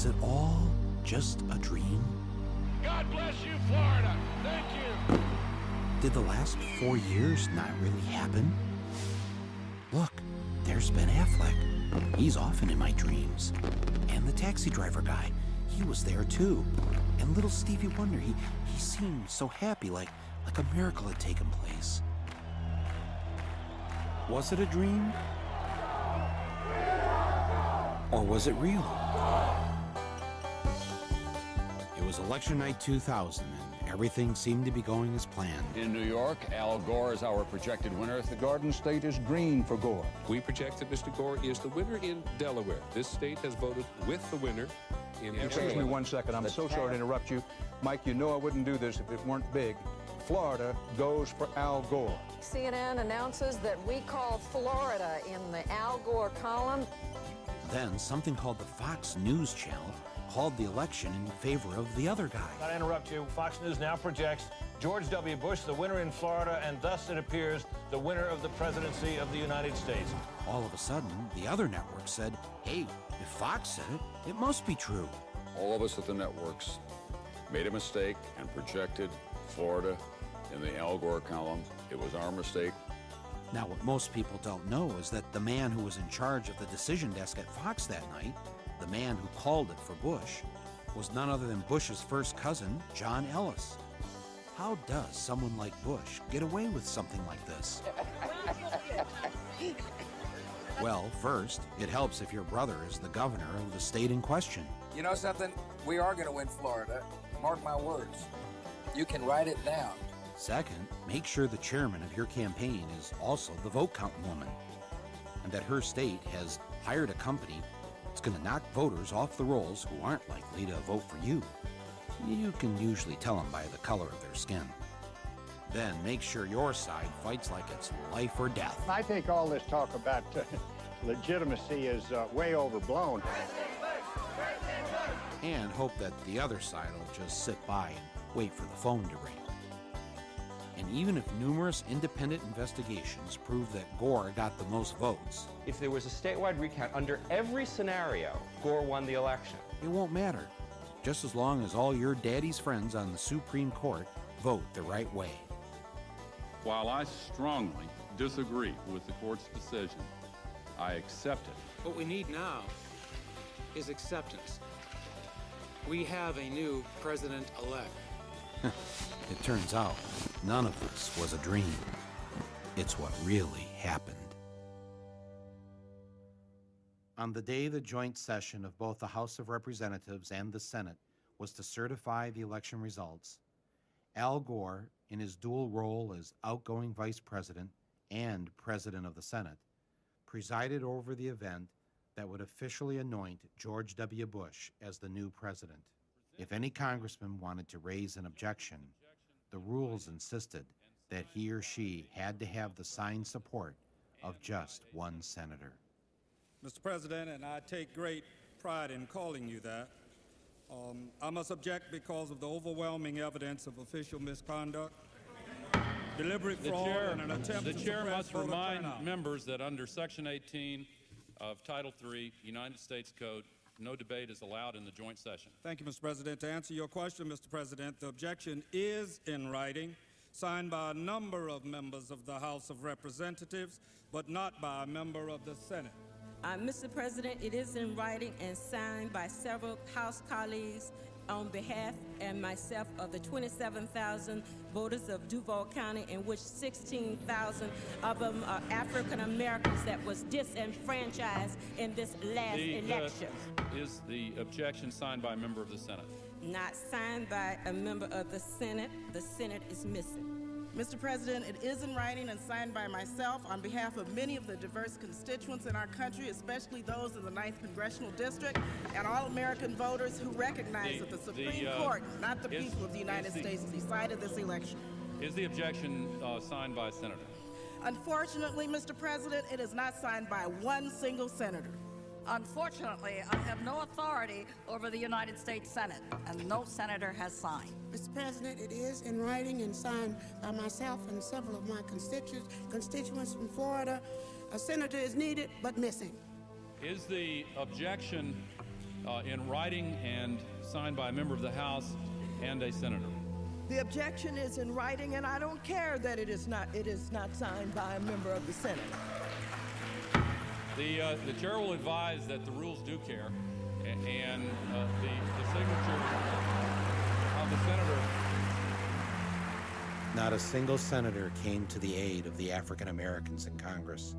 Was it all just a dream? God bless you, Florida. Thank you. Did the last 4 years not really happen? Look, there's Ben Affleck. He's often in my dreams. And the taxi driver guy, he was there too. And little Stevie Wonder, he seemed so happy, like a miracle had taken place. Was it a dream? Or was it real? It was election night 2000, and everything seemed to be going as planned. In New York, Al Gore is our projected winner. The Garden State is green for Gore. We project that Mr. Gore is the winner in Delaware. This state has voted with the winner in Excuse me 1 second. I'm so sorry to interrupt you. Mike, you know I wouldn't do this if it weren't big. Florida goes for Al Gore. CNN announces that we call Florida in the Al Gore column. Then something called the Fox News Channel called the election in favor of the other guy. Not to interrupt you, Fox News now projects George W. Bush the winner in Florida, and thus it appears the winner of the presidency of the United States. All of a sudden, the other network said, hey, if Fox said it, it must be true. All of us at the networks made a mistake and projected Florida in the Al Gore column. It was our mistake. Now, what most people don't know is that the man who was in charge of the decision desk at Fox that night, the man who called it for Bush, was none other than Bush's first cousin, John Ellis. How does someone like Bush get away with something like this? Well, first, it helps if your brother is the governor of the state in question. You know something? We are going to win Florida. Mark my words. You can write it down. Second, make sure the chairman of your campaign is also the vote counting woman, and that her state has hired a company that's going to knock voters off the rolls who aren't likely to vote for you. You can usually tell them by the color of their skin. Then make sure your side fights like it's life or death. I think all this talk about legitimacy is way overblown. And hope that the other side will just sit by and wait for the phone to ring. And even if numerous independent investigations prove that Gore got the most votes, if there was a statewide recount under every scenario, Gore won the election. It won't matter, just as long as all your daddy's friends on the Supreme Court vote the right way. While I strongly disagree with the court's decision, I accept it. What we need now is acceptance. We have a new president-elect. It turns out none of this was a dream. It's what really happened. On the day the joint session of both the House of Representatives and the Senate was to certify the election results, Al Gore, in his dual role as outgoing Vice President and President of the Senate, presided over the event that would officially anoint George W. Bush as the new president. If any congressman wanted to raise an objection, the rules insisted that he or she had to have the signed support of just one senator. Mr. President, and I take great pride in calling you that, I must object because of the overwhelming evidence of official misconduct, deliberate fraud, and an attempt to suppress voter turnout. The chair must remind members that under Section 18 of Title III, United States Code, no debate is allowed in the joint session. Thank you, Mr. President. To answer your question, Mr. President, the objection is in writing, signed by a number of members of the House of Representatives, but not by a member of the Senate. Mr. President, it is in writing and signed by several House colleagues on behalf and myself of the 27,000 voters of Duval County, in which 16,000 of them are African Americans that was disenfranchised in this last election. Is the objection signed by a member of the Senate? Not signed by a member of the Senate. The Senate is missing. Mr. President, it is in writing and signed by myself on behalf of many of the diverse constituents in our country, especially those in the 9th Congressional District, and all American voters who recognize that the Supreme Court, not the people of the United States, decided this election. Is the objection signed by a senator? Unfortunately, Mr. President, it is not signed by one single senator. Unfortunately, I have no authority over the United States Senate, and no senator has signed. Mr. President, it is in writing and signed by myself and several of my constituents from Florida. A senator is needed, but missing. Is the objection in writing and signed by a member of the House and a senator. The objection is in writing, and I don't care that it is not signed by a member of the Senate. The chair will advise that the rules do care, and the signature of the senator. Not a single senator came to the aid of the African Americans in Congress.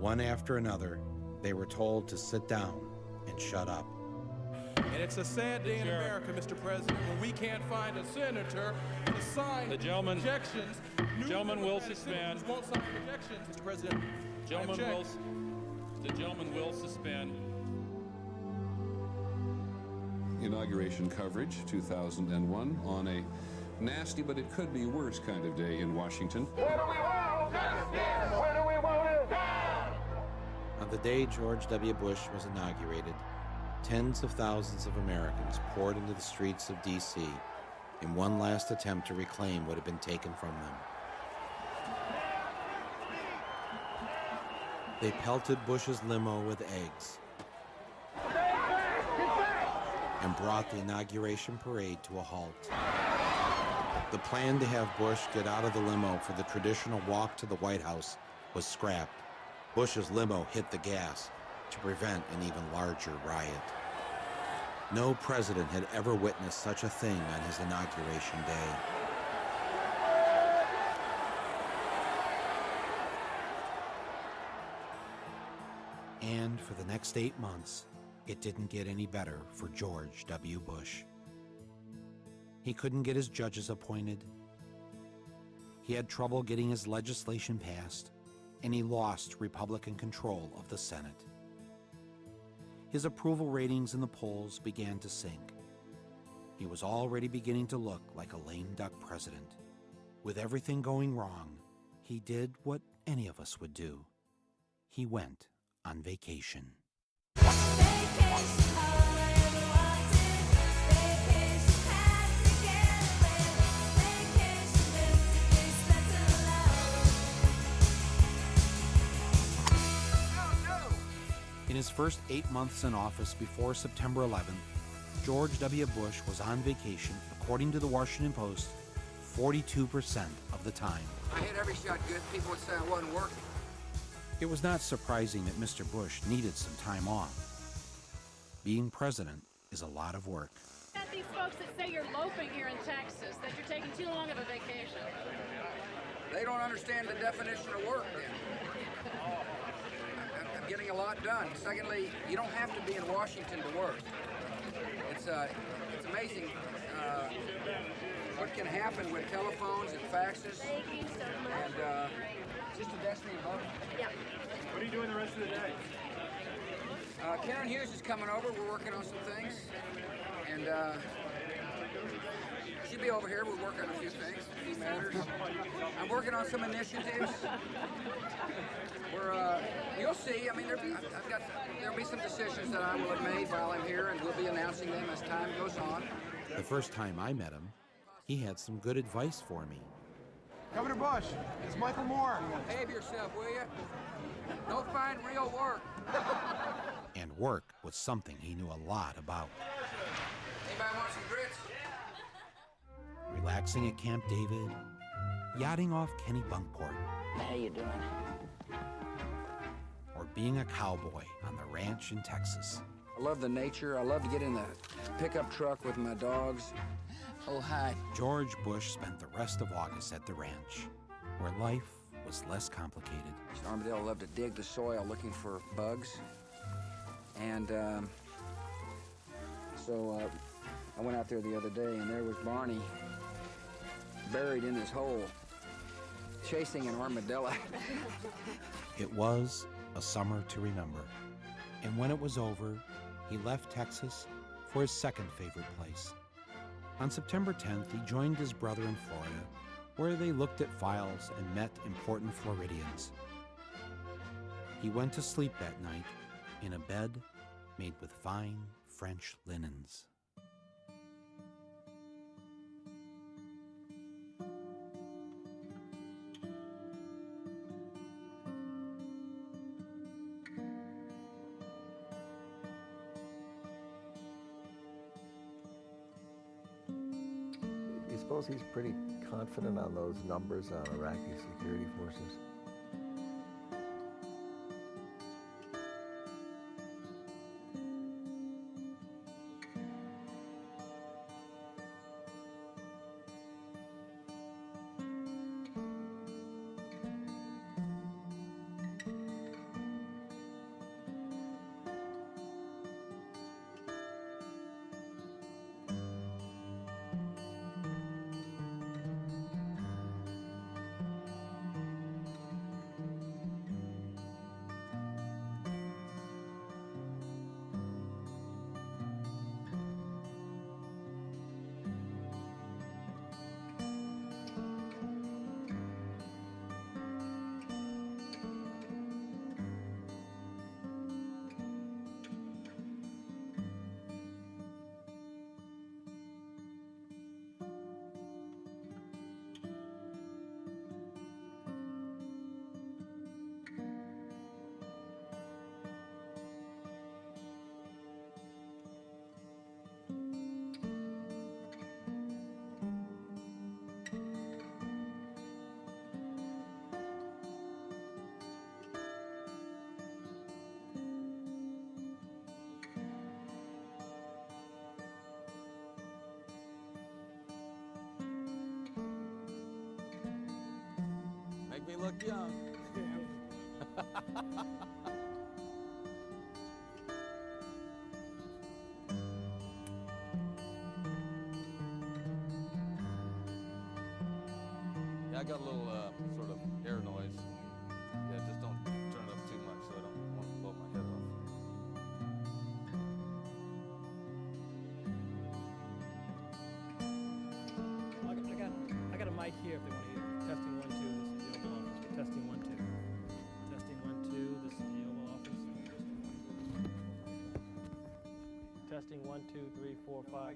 One after another, they were told to sit down and shut up. And it's a sad day in America, Mr. President, when we can't find a senator to sign the gentleman objections. Gentleman will suspend. Won't sign objections, Mr. President. The gentleman will suspend. Inauguration coverage, 2001, on a nasty, but it could be worse kind of day in Washington. Where do we want justice? Where do we want it down? On the day George W. Bush was inaugurated, tens of thousands of Americans poured into the streets of D.C. in one last attempt to reclaim what had been taken from them. They pelted Bush's limo with eggs and brought the inauguration parade to a halt. The plan to have Bush get out of the limo for the traditional walk to the White House was scrapped. Bush's limo hit the gas to prevent an even larger riot. No president had ever witnessed such a thing on his inauguration day. And for the next 8 months, it didn't get any better for George W. Bush. He couldn't get his judges appointed. He had trouble getting his legislation passed, and he lost Republican control of the Senate. His approval ratings in the polls began to sink. He was already beginning to look like a lame duck president. With everything going wrong, he did what any of us would do. He went on vacation. In his first 8 months in office before September 11th, George W. Bush was on vacation, according to the Washington Post, 42% of the time. I hit every shot good. People would say I wasn't working. It was not surprising that Mr. Bush needed some time off. Being president is a lot of work. At these folks that say you're loafing here in Texas, that you're taking too long of a vacation. They don't understand the definition of work then. I'm getting a lot done. Secondly, you don't have to be in Washington to work. It's amazing what can happen with telephones and faxes. Thank you so much. And just a destiny vote. Yeah. What are you doing the rest of the day? Karen Hughes is coming over. We're working on some things. And she'll be over here. We're working on a few things, a few matters. I'm working on some initiatives. You'll see. I mean, there'll be some decisions that I will have made while I'm here, and we'll be announcing them as time goes on. The first time I met him, he had some good advice for me. Governor Bush, it's Michael Moore. Behave yourself, will you? Don't find real work. And work was something he knew a lot about. Anybody want some grits? Relaxing at Camp David, yachting off Kenny Bunkport. How you doing? Or being a cowboy on the ranch in Texas. I love the nature. I love to get in the pickup truck with my dogs. Oh, hi. George Bush spent the rest of August at the ranch, where life was less complicated. Armadillo loved to dig the soil looking for bugs. And so I went out there the other day, and there was Barney buried in his hole, chasing an armadillo. It was a summer to remember. And when it was over, he left Texas for his second favorite place. On September 10th, he joined his brother in Florida, where they looked at files and met important Floridians. He went to sleep that night in a bed made with fine French linens. suppose he's pretty confident on those numbers on Iraqi security forces. Make me look young. Yeah, I got a little sort of air noise. Yeah, just don't turn it up too much so I don't want to blow my head off. I got a mic here if they want to hear. Testing 1 2. This is the Oval Office. Testing 1 2. Testing 1 2. This is the Oval Office. Testing 1 2 3 4 5.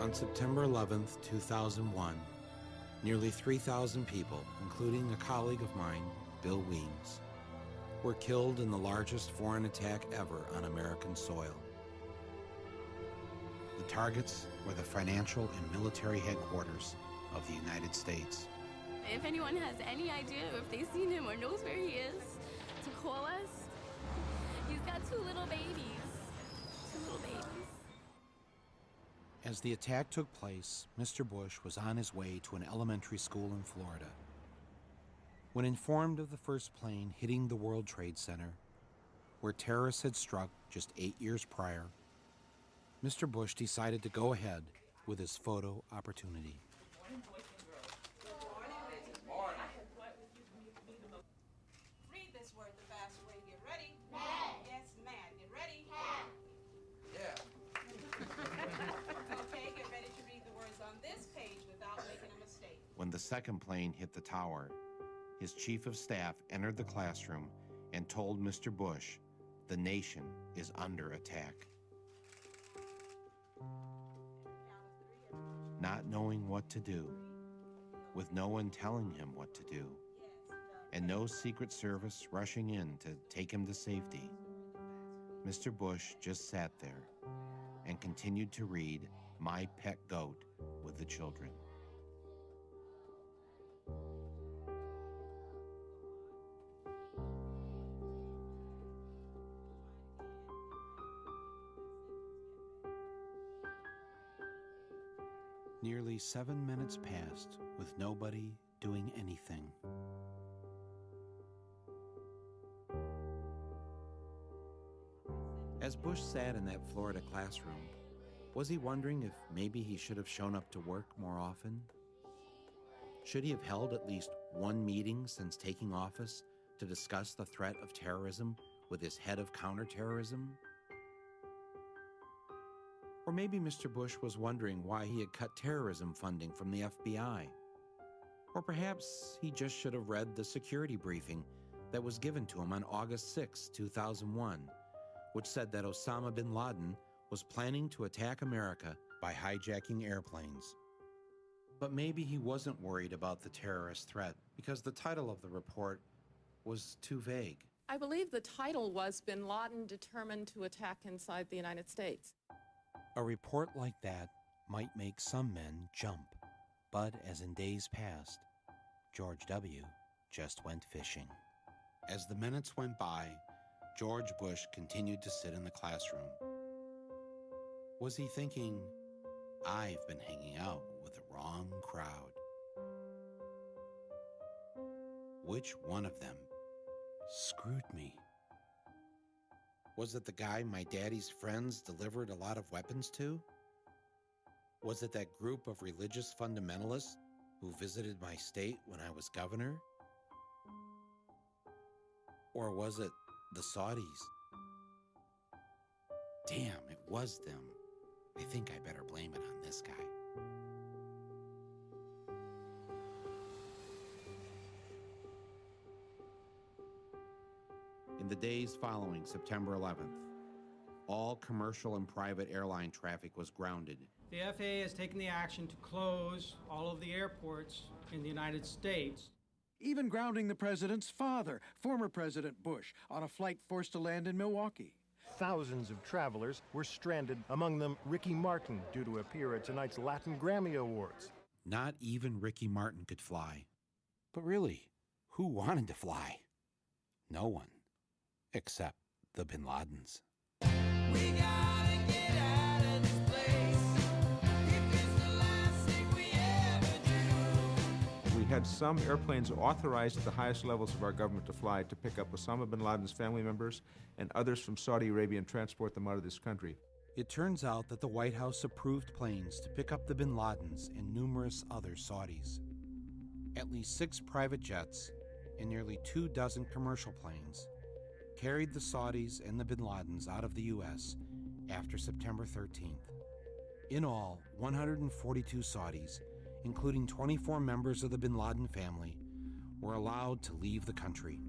On September 11th, 2001, nearly 3,000 people, including a colleague of mine, Bill Weems, were killed in the largest foreign attack ever on American soil. The targets were the financial and military headquarters of the United States. If anyone has any idea, if they've seen him or knows where he is, to call us. He's got two little babies. As the attack took place, Mr. Bush was on his way to an elementary school in Florida. When informed of the first plane hitting the World Trade Center, where terrorists had struck just 8 years prior, Mr. Bush decided to go ahead with his photo opportunity. Read this word the fast way. Get ready. Mad. Yes, mad. Get ready. Mad. Yeah. Okay, get ready to read the words on this page without making a mistake. When the second plane hit the tower, his chief of staff entered the classroom and told Mr. Bush, the nation is under attack. Not knowing what to do, with no one telling him what to do, and no Secret Service rushing in to take him to safety, Mr. Bush just sat there and continued to read My Pet Goat with the children. Nearly 7 minutes passed with nobody doing anything. As Bush sat in that Florida classroom, was he wondering if maybe he should have shown up to work more often? Should he have held at least one meeting since taking office to discuss the threat of terrorism with his head of counterterrorism? Or maybe Mr. Bush was wondering why he had cut terrorism funding from the FBI. Or perhaps he just should have read the security briefing that was given to him on August 6, 2001, which said that Osama bin Laden was planning to attack America by hijacking airplanes. But maybe he wasn't worried about the terrorist threat because the title of the report was too vague. I believe the title was Bin Laden Determined to Attack Inside the United States. A report like that might make some men jump, but as in days past, George W. just went fishing. As the minutes went by, George Bush continued to sit in the classroom. Was he thinking, I've been hanging out with the wrong crowd? Which one of them screwed me? Was it the guy my daddy's friends delivered a lot of weapons to? Was it that group of religious fundamentalists who visited my state when I was governor? Or was it the Saudis? Damn, it was them. I think I better blame it on this guy. In the days following September 11th, all commercial and private airline traffic was grounded. The FAA has taken the action to close all of the airports in the United States. Even grounding the president's father, former President Bush, on a flight forced to land in Milwaukee. Thousands of travelers were stranded, among them Ricky Martin, due to appear at tonight's Latin Grammy Awards. Not even Ricky Martin could fly. But really, who wanted to fly? No one. Except the Bin Ladens. We gotta get out of this place. If it's the last thing we ever do. We had some airplanes authorized at the highest levels of our government to fly to pick up Osama bin Laden's family members and others from Saudi Arabia and transport them out of this country. It turns out that the White House approved planes to pick up the Bin Ladens and numerous other Saudis. At least 6 private jets and nearly 24 commercial planes carried the Saudis and the Bin Ladens out of the U.S. after September 13th. In all, 142 Saudis, including 24 members of the Bin Laden family, were allowed to leave the country.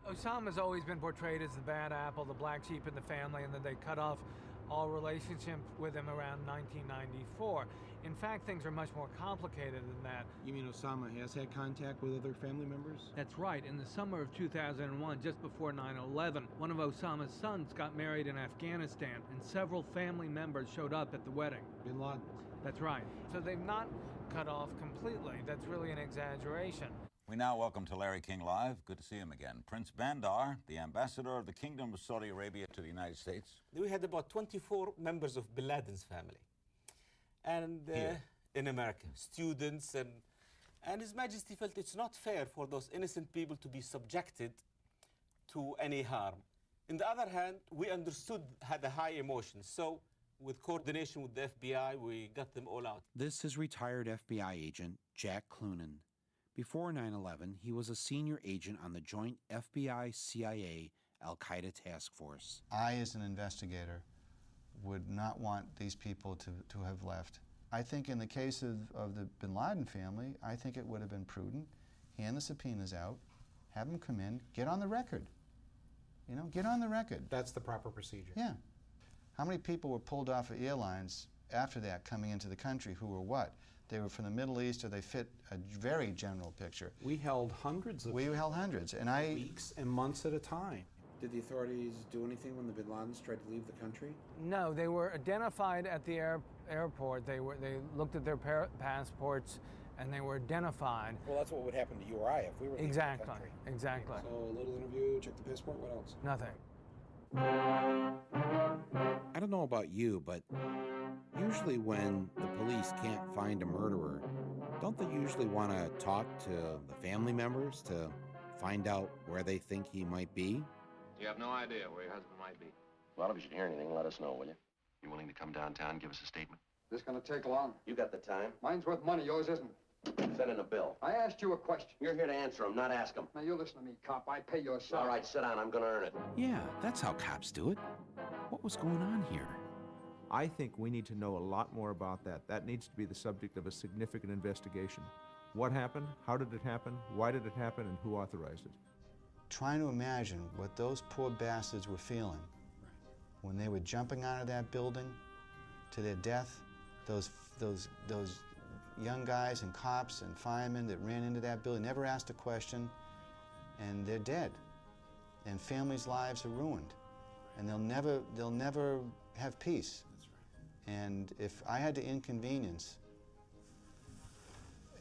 Osama's always been portrayed as the bad apple, the black sheep in the family, and that they cut off all relationship with him around 1994. In fact, things are much more complicated than that. You mean Osama has had contact with other family members? That's right. In the summer of 2001, just before 9/11, one of Osama's sons got married in Afghanistan, and several family members showed up at the wedding. Bin Laden. That's right. So they've not cut off completely. That's really an exaggeration. We now welcome to Larry King Live. Good to see him again. Prince Bandar, the ambassador of the Kingdom of Saudi Arabia to the United States. We had about 24 members of Bin Laden's family. And in America, students, and His Majesty felt it's not fair for those innocent people to be subjected to any harm. On the other hand, we understood had a high emotion, so with coordination with the FBI, we got them all out. This is retired FBI agent Jack Clunan. Before 9/11, he was a senior agent on the joint FBI-CIA Al-Qaeda task force. I, as an investigator, would not want these people to have left. I think in the case of the Bin Laden family, I think it would have been prudent. Hand the subpoenas out, have them come in, get on the record. You know, get on the record. That's the proper procedure. Yeah. How many people were pulled off of airlines after that coming into the country who were what? They were from the Middle East, or they fit a very general picture. We held hundreds of and weeks and months at a time. Did the authorities do anything when the Bin Ladens tried to leave the country? No, they were identified at the airport. They looked at their passports, and they were identified. Well, that's what would happen to you or I if we were leaving the country. Exactly. So a little interview, check the passport, what else? Nothing. I don't know about you, but usually when the police can't find a murderer, don't they usually want to talk to the family members to find out where they think he might be? You have no idea where your husband might be. Well, if you should hear anything, let us know, will you? You willing to come downtown and give us a statement? This gonna take long? You got the time. Mine's worth money, yours isn't. Send in a bill. I asked you a question. You're here to answer them, not ask them. Now, you listen to me, cop. I pay your salary. All right, sit down. I'm gonna earn it. Yeah, that's how cops do it. What was going on here? I think we need to know a lot more about that. That needs to be the subject of a significant investigation. What happened? How did it happen? Why did it happen? And who authorized it? Trying to imagine what those poor bastards were feeling when they were jumping out of that building to their death. Those young guys and cops and firemen that ran into that building, never asked a question, and they're dead. And families' lives are ruined, and they'll never have peace. That's right. And if I had to inconvenience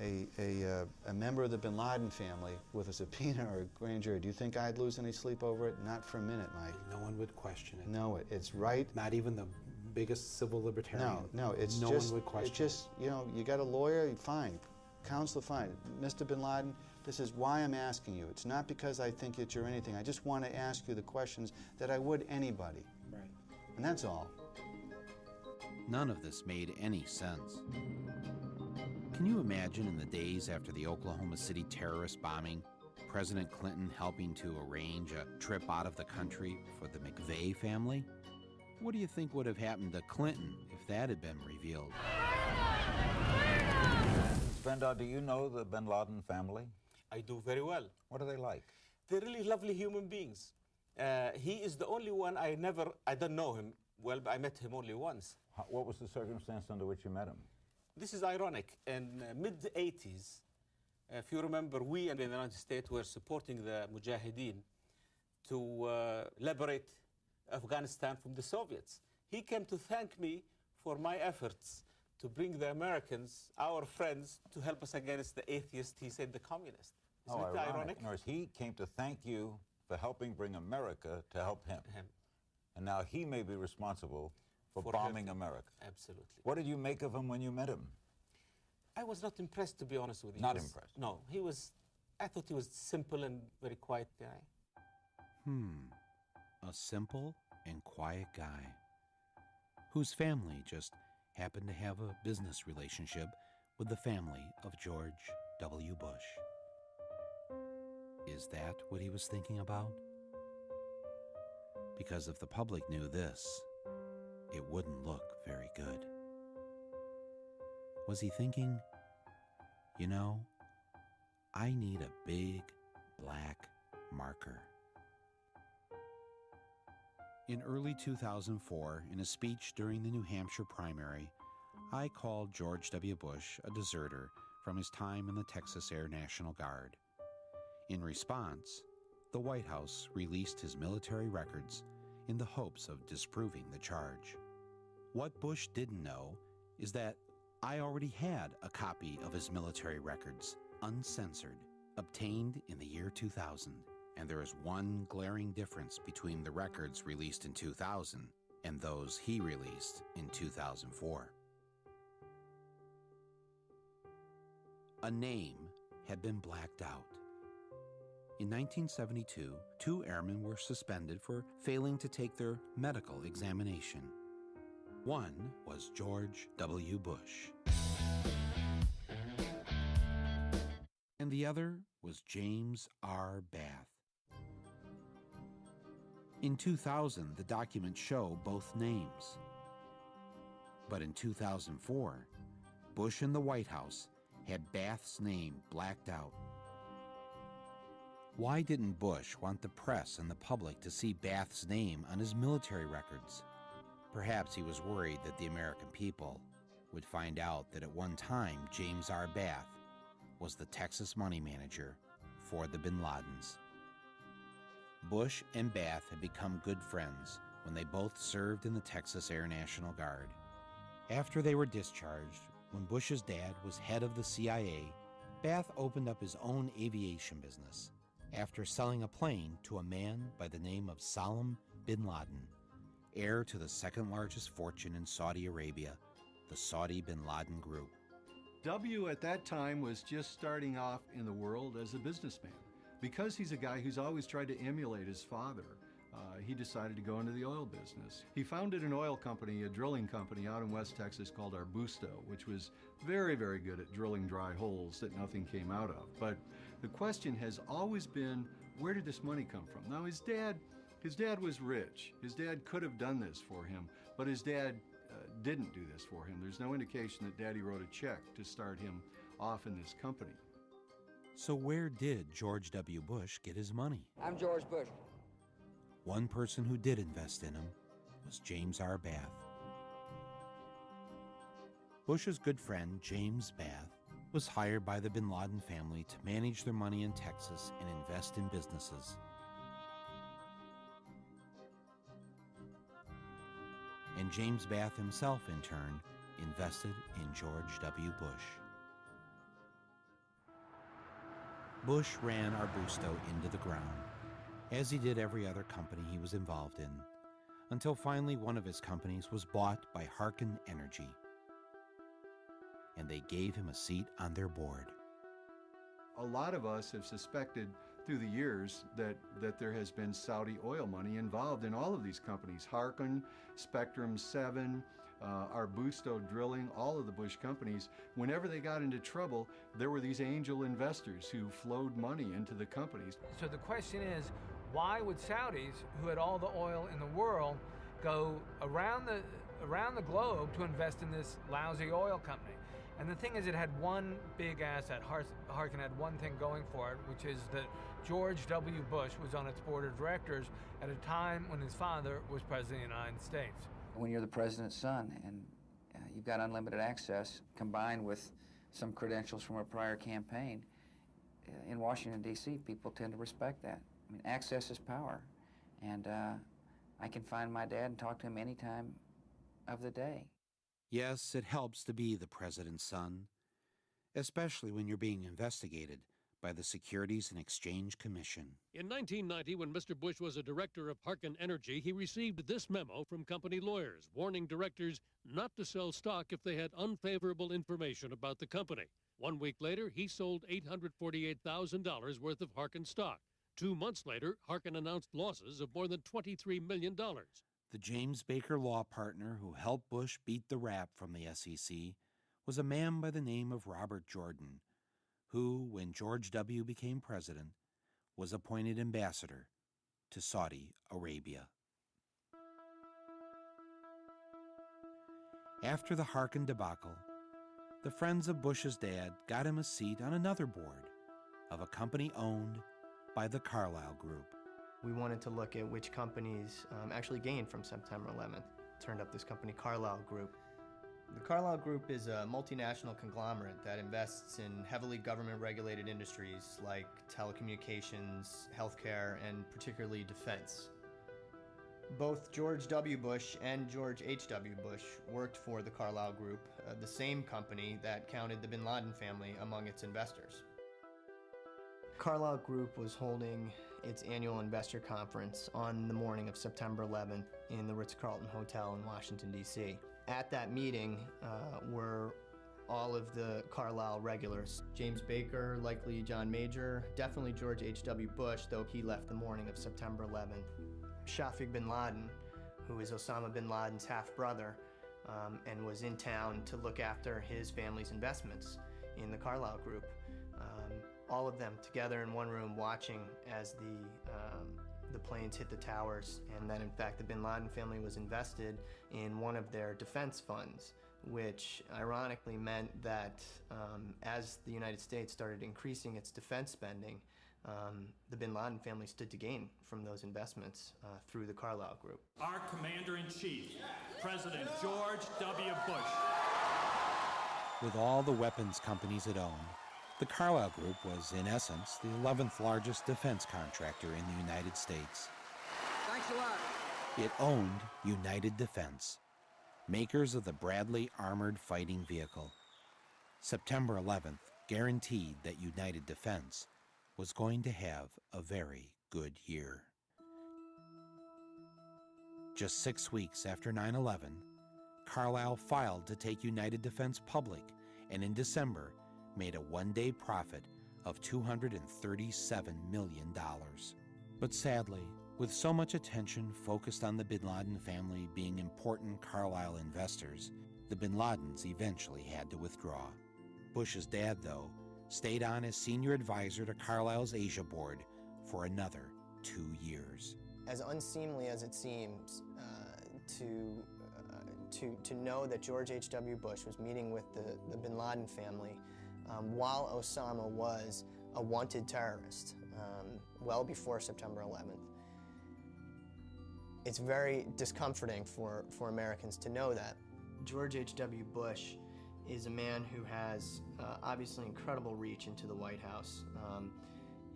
a member of the Bin Laden family with a subpoena or a grand jury, do you think I'd lose any sleep over it? Not for a minute, Mike. No one would question it. No, it's right. Not even the biggest civil libertarian. No, it's no just, one would question it's just, you know, you got a lawyer, fine. Counsel, fine. Mr. Bin Laden, this is why I'm asking you. It's not because I think that you're anything. I just want to ask you the questions that I would anybody. Right. And that's all. None of this made any sense. Can you imagine in the days after the Oklahoma City terrorist bombing, President Clinton helping to arrange a trip out of the country for the McVeigh family? What do you think would have happened to Clinton if that had been revealed? Bandar, do you know the Bin Laden family? I do very well. What are they like? They're really lovely human beings. He is the only one I don't know him well, but I met him only once. What was the circumstance under which you met him? This is ironic. In mid-80s, if you remember, we in the United States were supporting the Mujahideen to liberate Afghanistan from the Soviets. He came to thank me for my efforts to bring the Americans, our friends, to help us against the atheists, he said, the communists. Isn't it ironic? In other words, he came to thank you for helping bring America to help him. And now he may be responsible for bombing America. Absolutely. What did you make of him when you met him? I was not impressed, to be honest with you. Not impressed? No, I thought he was simple and very quiet guy. A simple and quiet guy whose family just happened to have a business relationship with the family of George W. Bush. Is that what he was thinking about? Because if the public knew this, it wouldn't look very good. Was he thinking, you know, I need a big black marker? In early 2004, in a speech during the New Hampshire primary, I called George W. Bush a deserter from his time in the Texas Air National Guard. In response, the White House released his military records in the hopes of disproving the charge. What Bush didn't know is that I already had a copy of his military records, uncensored, obtained in the year 2000. And there is one glaring difference between the records released in 2000 and those he released in 2004. A name had been blacked out. In 1972, 2 airmen were suspended for failing to take their medical examination. One was George W. Bush, and the other was James R. Bath. In 2000, the documents show both names. But in 2004, Bush and the White House had Bath's name blacked out. Why didn't Bush want the press and the public to see Bath's name on his military records? Perhaps he was worried that the American people would find out that at one time James R. Bath was the Texas money manager for the bin Ladens. Bush and Bath had become good friends when they both served in the Texas Air National Guard. After they were discharged, when Bush's dad was head of the CIA, Bath opened up his own aviation business after selling a plane to a man by the name of Salam bin Laden, heir to the second largest fortune in Saudi Arabia, the Saudi bin Laden Group. W at that time was just starting off in the world as a businessman. Because he's a guy who's always tried to emulate his father, he decided to go into the oil business. He founded an oil company, a drilling company out in West Texas called Arbusto, which was very, very good at drilling dry holes that nothing came out of. But the question has always been, where did this money come from? Now, his dad was rich. His dad could have done this for him, but his dad didn't do this for him. There's no indication that Daddy wrote a check to start him off in this company. So where did George W. Bush get his money? I'm George Bush. One person who did invest in him was James R. Bath. Bush's good friend, James Bath, was hired by the bin Laden family to manage their money in Texas and invest in businesses. And James Bath himself, in turn, invested in George W. Bush. Bush ran Arbusto into the ground, as he did every other company he was involved in, until finally one of his companies was bought by Harken Energy, and they gave him a seat on their board. A lot of us have suspected through the years that there has been Saudi oil money involved in all of these companies. Harken, Spectrum 7, Arbusto Drilling, all of the Bush companies. Whenever they got into trouble, there were these angel investors who flowed money into the companies. So the question is, why would Saudis, who had all the oil in the world, go around the globe to invest in this lousy oil company? And the thing is, it had one big asset. Harken had one thing going for it, which is that George W. Bush was on its board of directors at a time when his father was president of the United States. When you're the president's son and you've got unlimited access combined with some credentials from a prior campaign, in Washington, D.C., people tend to respect that. I mean, access is power. And I can find my dad and talk to him any time of the day. Yes, it helps to be the president's son, especially when you're being investigated by the Securities and Exchange Commission. In 1990, when Mr. Bush was a director of Harken Energy, he received this memo from company lawyers warning directors not to sell stock if they had unfavorable information about the company. 1 week later, he sold $848,000 worth of Harken stock. 2 months later, Harken announced losses of more than $23 million. The James Baker law partner who helped Bush beat the rap from the SEC was a man by the name of Robert Jordan, who, when George W. became president, was appointed ambassador to Saudi Arabia. After the Harken debacle, the friends of Bush's dad got him a seat on another board of a company owned by the Carlyle Group. We wanted to look at which companies actually gained from September 11th. Turned up this company, Carlyle Group. The Carlyle Group is a multinational conglomerate that invests in heavily government-regulated industries like telecommunications, healthcare, and particularly defense. Both George W. Bush and George H.W. Bush worked for the Carlyle Group, the same company that counted the bin Laden family among its investors. Carlyle Group was holding its annual investor conference on the morning of September 11th in the Ritz-Carlton Hotel in Washington, D.C. At that meeting were all of the Carlyle regulars. James Baker, likely John Major, definitely George H.W. Bush, though he left the morning of September 11th. Shafiq bin Laden, who is Osama bin Laden's half-brother, and was in town to look after his family's investments in the Carlyle Group. All of them together in one room watching as the planes hit the towers, and that in fact the bin Laden family was invested in one of their defense funds, which ironically meant that as the United States started increasing its defense spending, the bin Laden family stood to gain from those investments through the Carlyle Group. Our Commander-in-Chief, President George W. Bush. With all the weapons companies it owned, the Carlyle Group was, in essence, the 11th largest defense contractor in the United States. Thanks a lot. It owned United Defense, makers of the Bradley Armored Fighting Vehicle. September 11th guaranteed that United Defense was going to have a very good year. Just 6 weeks after 9/11, Carlyle filed to take United Defense public, and in December made a one-day profit of $237 million. But sadly, with so much attention focused on the bin Laden family being important Carlyle investors, the bin Ladens eventually had to withdraw. Bush's dad, though, stayed on as senior advisor to Carlyle's Asia board for another 2 years. As unseemly as it seems to know that George H.W. Bush was meeting with the bin Laden family while Osama was a wanted terrorist well before September 11th. It's very discomforting for Americans to know that. George H.W. Bush is a man who has obviously incredible reach into the White House.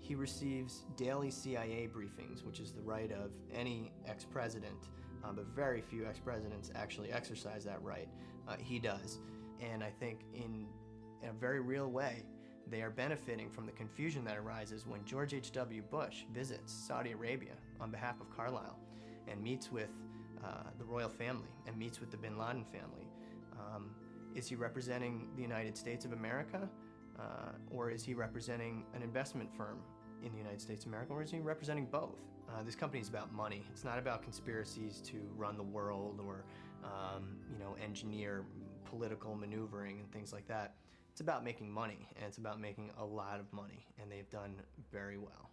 He receives daily CIA briefings, which is the right of any ex-president, but very few ex-presidents actually exercise that right. He does. And I think in a very real way, they are benefiting from the confusion that arises when George H.W. Bush visits Saudi Arabia on behalf of Carlyle and meets with the royal family and meets with the bin Laden family. Is he representing the United States of America, or is he representing an investment firm in the United States of America, or is he representing both? This company is about money. It's not about conspiracies to run the world or engineer political maneuvering and things like that. It's about making money, and it's about making a lot of money, and they've done very well.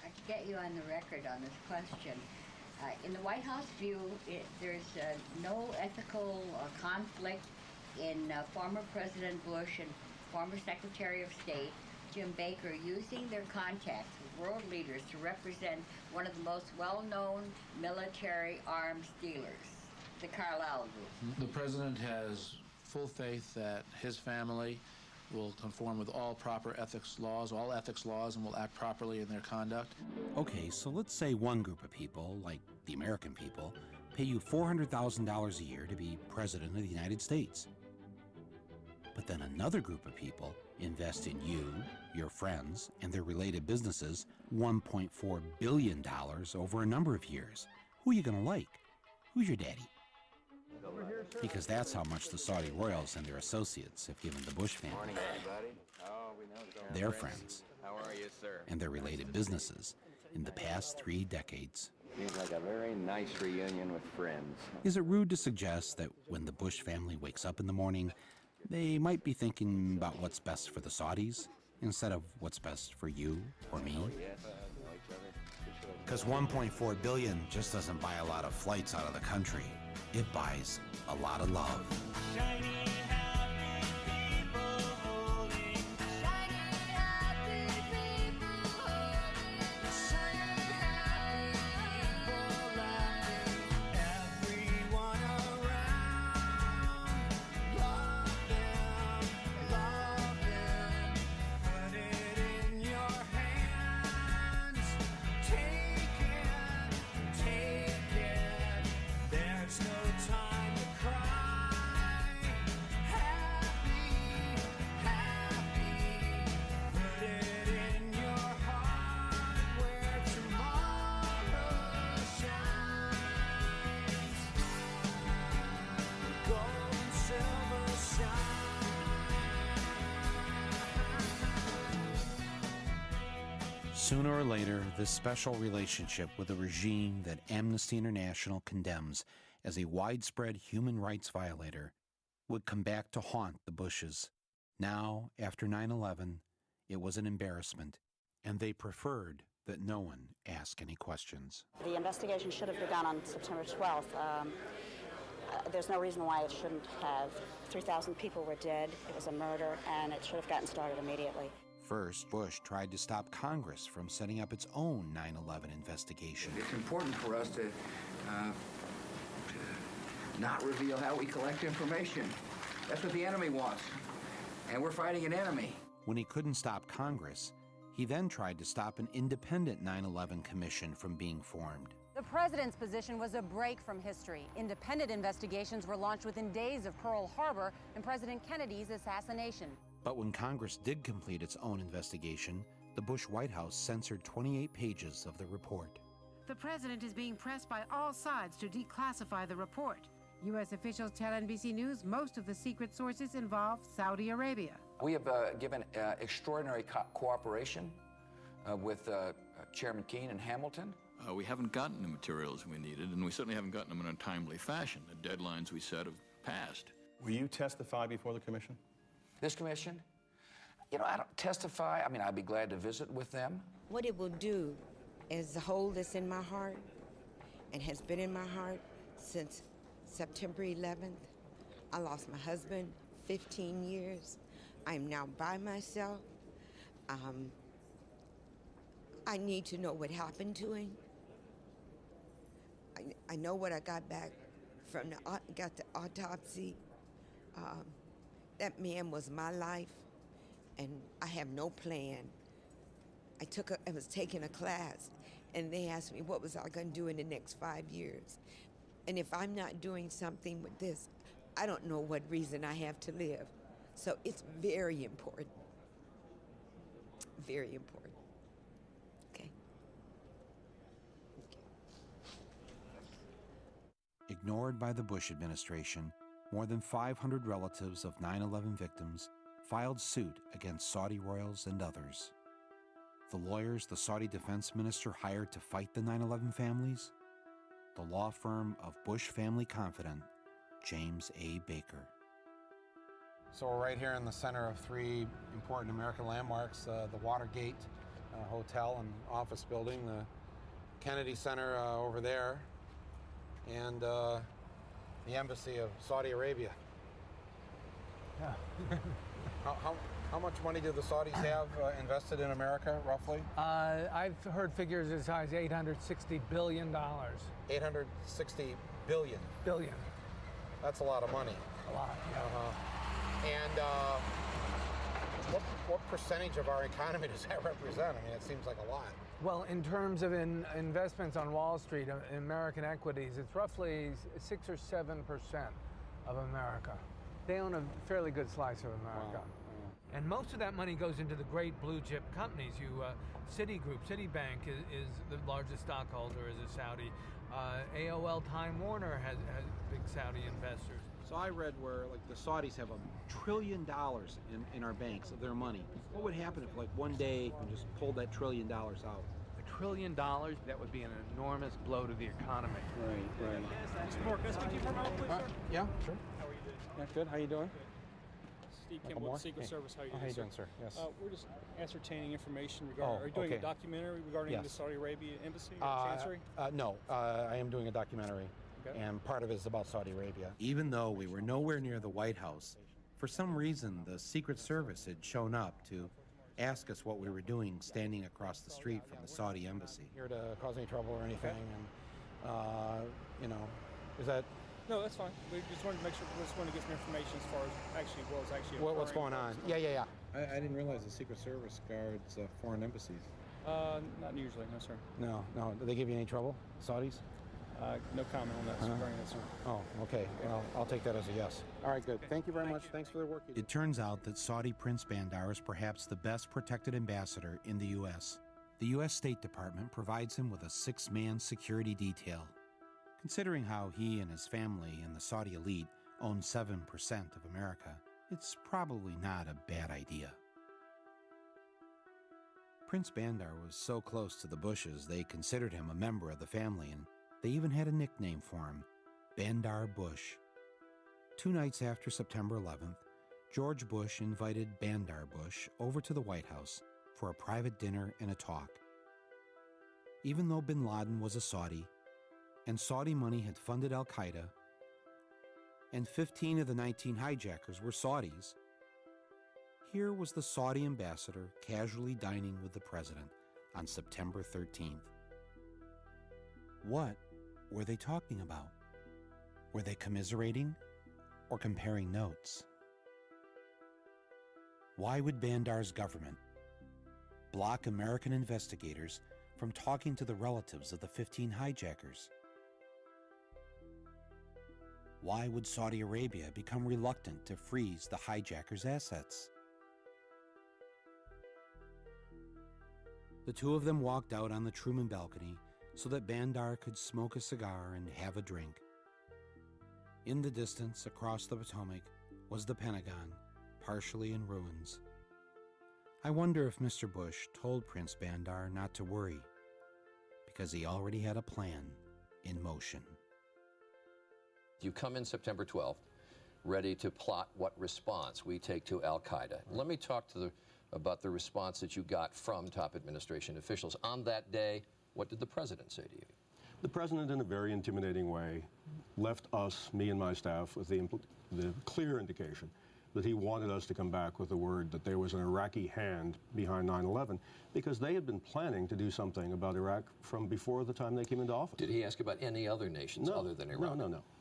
I can get you on the record on this question. In the White House view, there's no ethical conflict in former President Bush and former Secretary of State Jim Baker using their contacts with world leaders to represent one of the most well-known military arms dealers, the Carlyle Group. The president has full faith that his family will conform with all proper all ethics laws, and will act properly in their conduct. Okay, so let's say one group of people, like the American people, pay you $400,000 a year to be President of the United States. But then another group of people invest in you, your friends, and their related businesses $1.4 billion over a number of years. Who are you gonna like? Who's your daddy? Because that's how much the Saudi royals and their associates have given the Bush family, Morning, everybody. Oh, we know their friends, How are you, sir? and their related businesses in the past 3 decades. Seems like a very nice reunion with friends. Is it rude to suggest that when the Bush family wakes up in the morning, they might be thinking about what's best for the Saudis instead of what's best for you or me? Because $1.4 billion just doesn't buy a lot of flights out of the country. It buys a lot of love. Sooner or later, this special relationship with a regime that Amnesty International condemns as a widespread human rights violator would come back to haunt the Bushes. Now, after 9/11, it was an embarrassment, and they preferred that no one ask any questions. The investigation should have begun on September 12th. There's no reason why it shouldn't have. 3,000 people were dead. It was a murder, and it should have gotten started immediately. First, Bush tried to stop Congress from setting up its own 9/11 investigation. It's important for us to not reveal how we collect information. That's what the enemy wants, and we're fighting an enemy. When he couldn't stop Congress, he then tried to stop an independent 9/11 commission from being formed. The president's position was a break from history. Independent investigations were launched within days of Pearl Harbor and President Kennedy's assassination. But when Congress did complete its own investigation, the Bush White House censored 28 pages of the report. The president is being pressed by all sides to declassify the report. U.S. officials tell NBC News most of the secret sources involve Saudi Arabia. We have given extraordinary cooperation with Chairman Keane and Hamilton. We haven't gotten the materials we needed, and we certainly haven't gotten them in a timely fashion. The deadlines we set have passed. Will you testify before the commission? This commission? You know, I don't testify. I mean, I'd be glad to visit with them. What it will do is hold this in my heart and has been in my heart since September 11th. I lost my husband, 15 years. I'm now by myself. I need to know what happened to him. I know what I got back from got the autopsy. That man was my life, and I have no plan. I was taking a class, and they asked me what was I going to do in the next 5 years. And if I'm not doing something with this, I don't know what reason I have to live. So it's very important. Very important. Okay. Ignored by the Bush administration, more than 500 relatives of 9/11 victims filed suit against Saudi royals and others. The lawyers the Saudi defense minister hired to fight the 9/11 families? The law firm of Bush family confidant, James A. Baker. So we're right here in the center of three important American landmarks, the Watergate Hotel and office building, the Kennedy Center over there, and the Embassy of Saudi Arabia. Yeah. How much money do the Saudis have invested in America, roughly? I've heard figures as high as $860 billion. 860 billion. Billion. That's a lot of money. A lot, yeah. And what percentage of our economy does that represent? I mean, it seems like a lot. Well, in terms of investments on Wall Street, in American equities, it's roughly 6 or 7% of America. They own a fairly good slice of America. Wow. And most of that money goes into the great blue chip companies. Citigroup, Citibank is the largest stockholder, is a Saudi. AOL Time Warner has big Saudi investors. So I read where like the Saudis have $1 trillion in our banks of their money. What would happen if like one day we just pulled that $1 trillion out? $1 trillion, that would be an enormous blow to the economy. Right. Mr. Moore, can I speak to you for a moment, please, sir? Yeah, sure. How are you doing? Yeah, good. How you doing? Steve Kimball, Secret Service. How are you doing, How you doing, sir? Yes. We're just ascertaining information regarding. Are you doing a documentary regarding the Saudi Arabia embassy or chancery? No, I am doing a documentary. Okay. And part of it is about Saudi Arabia. Even though we were nowhere near the White House, for some reason the Secret Service had shown up to ask us what we were doing standing across the street from the Saudi embassy. Here to cause any trouble or anything, and is that? No, that's fine. We just wanted to make sure. We just wanted to get some information as far as what's actually what's going on. Yeah. I didn't realize the Secret Service guards foreign embassies. Not usually, no, sir. No. Did they give you any trouble, Saudis? No comment on that, regarding that, sir. Oh, okay. Well, I'll take that as a yes. All right, good. Thank you very much. Thanks for the work you do. It turns out that Saudi Prince Bandar is perhaps the best protected ambassador in the U.S. The U.S. State Department provides him with a 6-man security detail. Considering how he and his family and the Saudi elite own 7% of America, it's probably not a bad idea. Prince Bandar was so close to the Bushes they considered him a member of the family, and they even had a nickname for him, Bandar Bush. 2 nights after September 11th, George Bush invited Bandar Bush over to the White House for a private dinner and a talk. Even though bin Laden was a Saudi, and Saudi money had funded al-Qaeda, and 15 of the 19 hijackers were Saudis, here was the Saudi ambassador casually dining with the president on September 13th. What were they talking about? Were they commiserating or comparing notes? Why would Bandar's government block American investigators from talking to the relatives of the 15 hijackers? Why would Saudi Arabia become reluctant to freeze the hijackers' assets? The two of them walked out on the Truman balcony so that Bandar could smoke a cigar and have a drink. In the distance, across the Potomac, was the Pentagon, partially in ruins. I wonder if Mr. Bush told Prince Bandar not to worry, because he already had a plan in motion. You come in September 12th, ready to plot what response we take to al-Qaeda. Let me talk about the response that you got from top administration officials. On that day, what did the president say to you? The president, in a very intimidating way, left us, me and my staff, with the clear indication that he wanted us to come back with the word that there was an Iraqi hand behind 9/11, because they had been planning to do something about Iraq from before the time they came into office. Did he ask about any other nations other than Iraq?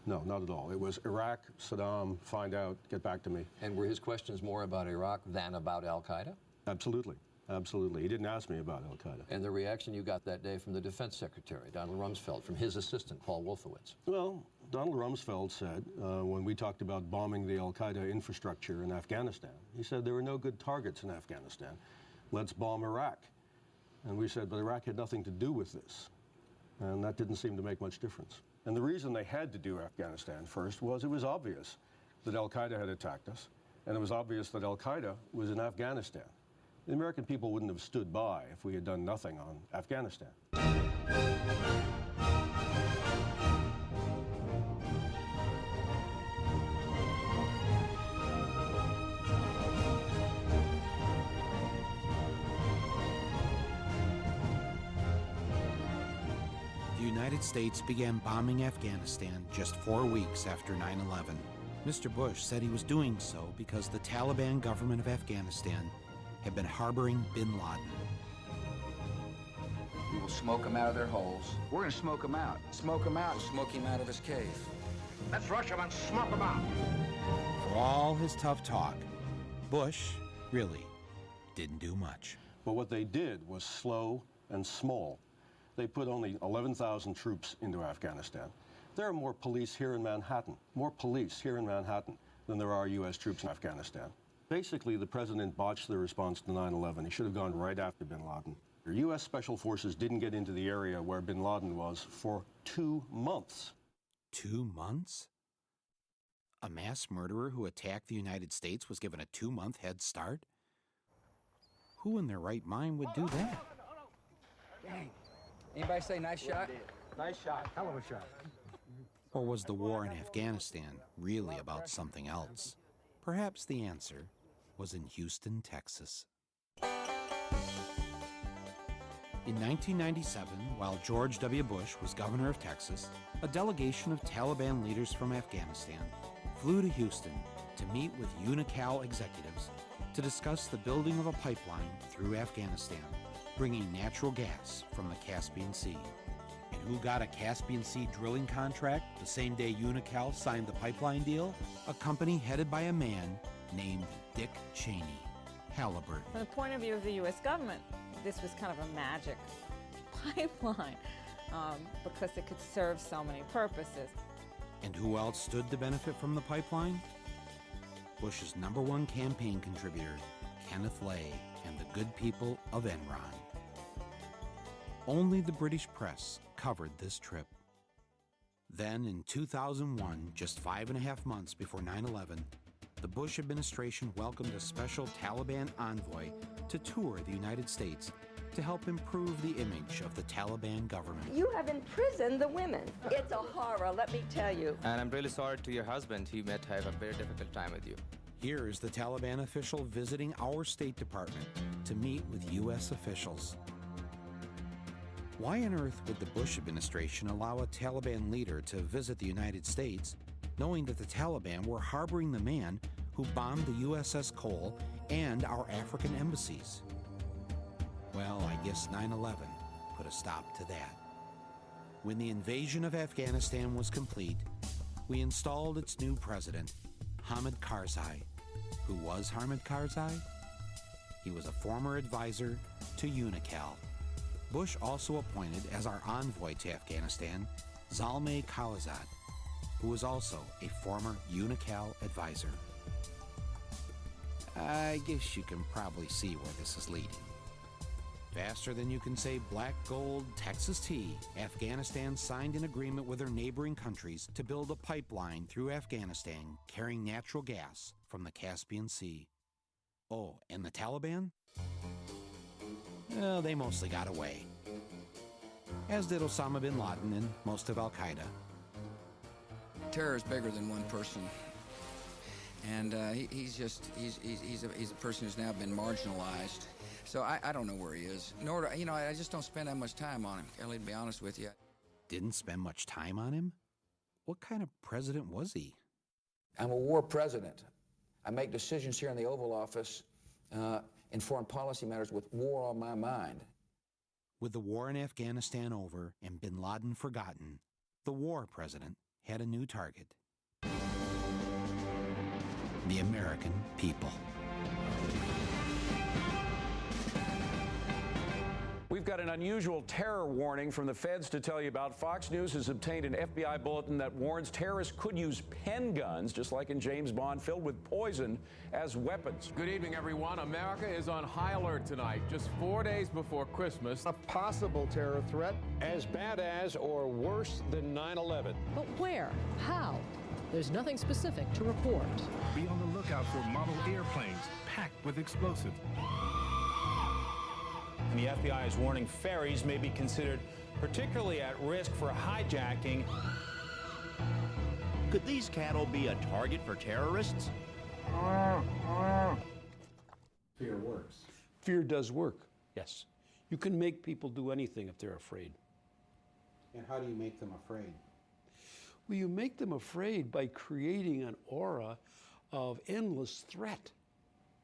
No, not at all. It was Iraq, Saddam, find out, get back to me. And were his questions more about Iraq than about al-Qaeda? Absolutely. Absolutely. He didn't ask me about al-Qaeda. And the reaction you got that day from the defense secretary, Donald Rumsfeld, from his assistant, Paul Wolfowitz? Well, Donald Rumsfeld said, when we talked about bombing the al-Qaeda infrastructure in Afghanistan, he said there were no good targets in Afghanistan. Let's bomb Iraq. And we said, but Iraq had nothing to do with this. And that didn't seem to make much difference. And the reason they had to do Afghanistan first was it was obvious that al-Qaeda had attacked us, and it was obvious that al-Qaeda was in Afghanistan. The American people wouldn't have stood by if we had done nothing on Afghanistan. The United States began bombing Afghanistan just 4 weeks after 9/11. Mr. Bush said he was doing so because the Taliban government of Afghanistan had been harboring bin Laden. We will smoke them out of their holes. We're going to smoke them out. Smoke them out. We'll smoke him out of his cave. Let's rush him and smoke him out. For all his tough talk, Bush really didn't do much. But what they did was slow and small. They put only 11,000 troops into Afghanistan. There are more police here in Manhattan, than there are U.S. troops in Afghanistan. Basically, the president botched the response to 9/11. He should have gone right after bin Laden. The U.S. Special Forces didn't get into the area where bin Laden was for 2 months. 2 months? A mass murderer who attacked the United States was given a 2-month head start? Who in their right mind would do that? Dang. Anybody say nice shot? Nice shot. Hell of a shot. Or was the war in Afghanistan really about something else? Perhaps the answer was in Houston, Texas. In 1997, while George W. Bush was governor of Texas, a delegation of Taliban leaders from Afghanistan flew to Houston to meet with UNICAL executives to discuss the building of a pipeline through Afghanistan, bringing natural gas from the Caspian Sea. And who got a Caspian Sea drilling contract the same day UNICAL signed the pipeline deal? A company headed by a man named Dick Cheney, Halliburton. From the point of view of the U.S. government, this was kind of a magic pipeline because it could serve so many purposes. And who else stood to benefit from the pipeline? Bush's #1 campaign contributor, Kenneth Lay, and the good people of Enron. Only the British press covered this trip. Then, in 2001, just 5.5 months before 9/11, the Bush administration welcomed a special Taliban envoy to tour the United States to help improve the image of the Taliban government. You have imprisoned the women. It's a horror, let me tell you. And I'm really sorry to your husband. He might have a very difficult time with you. Here is the Taliban official visiting our State Department to meet with U.S. officials. Why on earth would the Bush administration allow a Taliban leader to visit the United States, knowing that the Taliban were harboring the man who bombed the USS Cole and our African embassies? Well, I guess 9/11 put a stop to that. When the invasion of Afghanistan was complete, we installed its new president, Hamid Karzai. Who was Hamid Karzai? He was a former advisor to UNICAL. Bush also appointed as our envoy to Afghanistan, Zalmay Khalilzad, who was also a former UNICAL advisor. I guess you can probably see where this is leading. Faster than you can say black gold Texas tea, Afghanistan signed an agreement with their neighboring countries to build a pipeline through Afghanistan carrying natural gas from the Caspian Sea. Oh, and the Taliban? Well, they mostly got away. As did Osama bin Laden and most of Al-Qaeda. Terror is bigger than one person. And he's a person who's now been marginalized. So I don't know where he is. Nor do, I just don't spend that much time on him, Kelly, to be honest with you. Didn't spend much time on him? What kind of president was he? I'm a war president. I make decisions here in the Oval Office in foreign policy matters with war on my mind. With the war in Afghanistan over and bin Laden forgotten, the war president had a new target. The American people. We've got an unusual terror warning from the feds to tell you about. Fox News has obtained an FBI bulletin that warns terrorists could use pen guns, just like in James Bond, filled with poison, as weapons. Good evening, everyone. America is on high alert tonight, just 4 days before Christmas. A possible terror threat as bad as or worse than 9/11. But where? How? There's nothing specific to report. Be on the lookout for model airplanes packed with explosives. And the FBI is warning ferries may be considered particularly at risk for hijacking. Could these cattle be a target for terrorists? Fear works. Fear does work, yes. You can make people do anything if they're afraid. And how do you make them afraid? Well, you make them afraid by creating an aura of endless threat.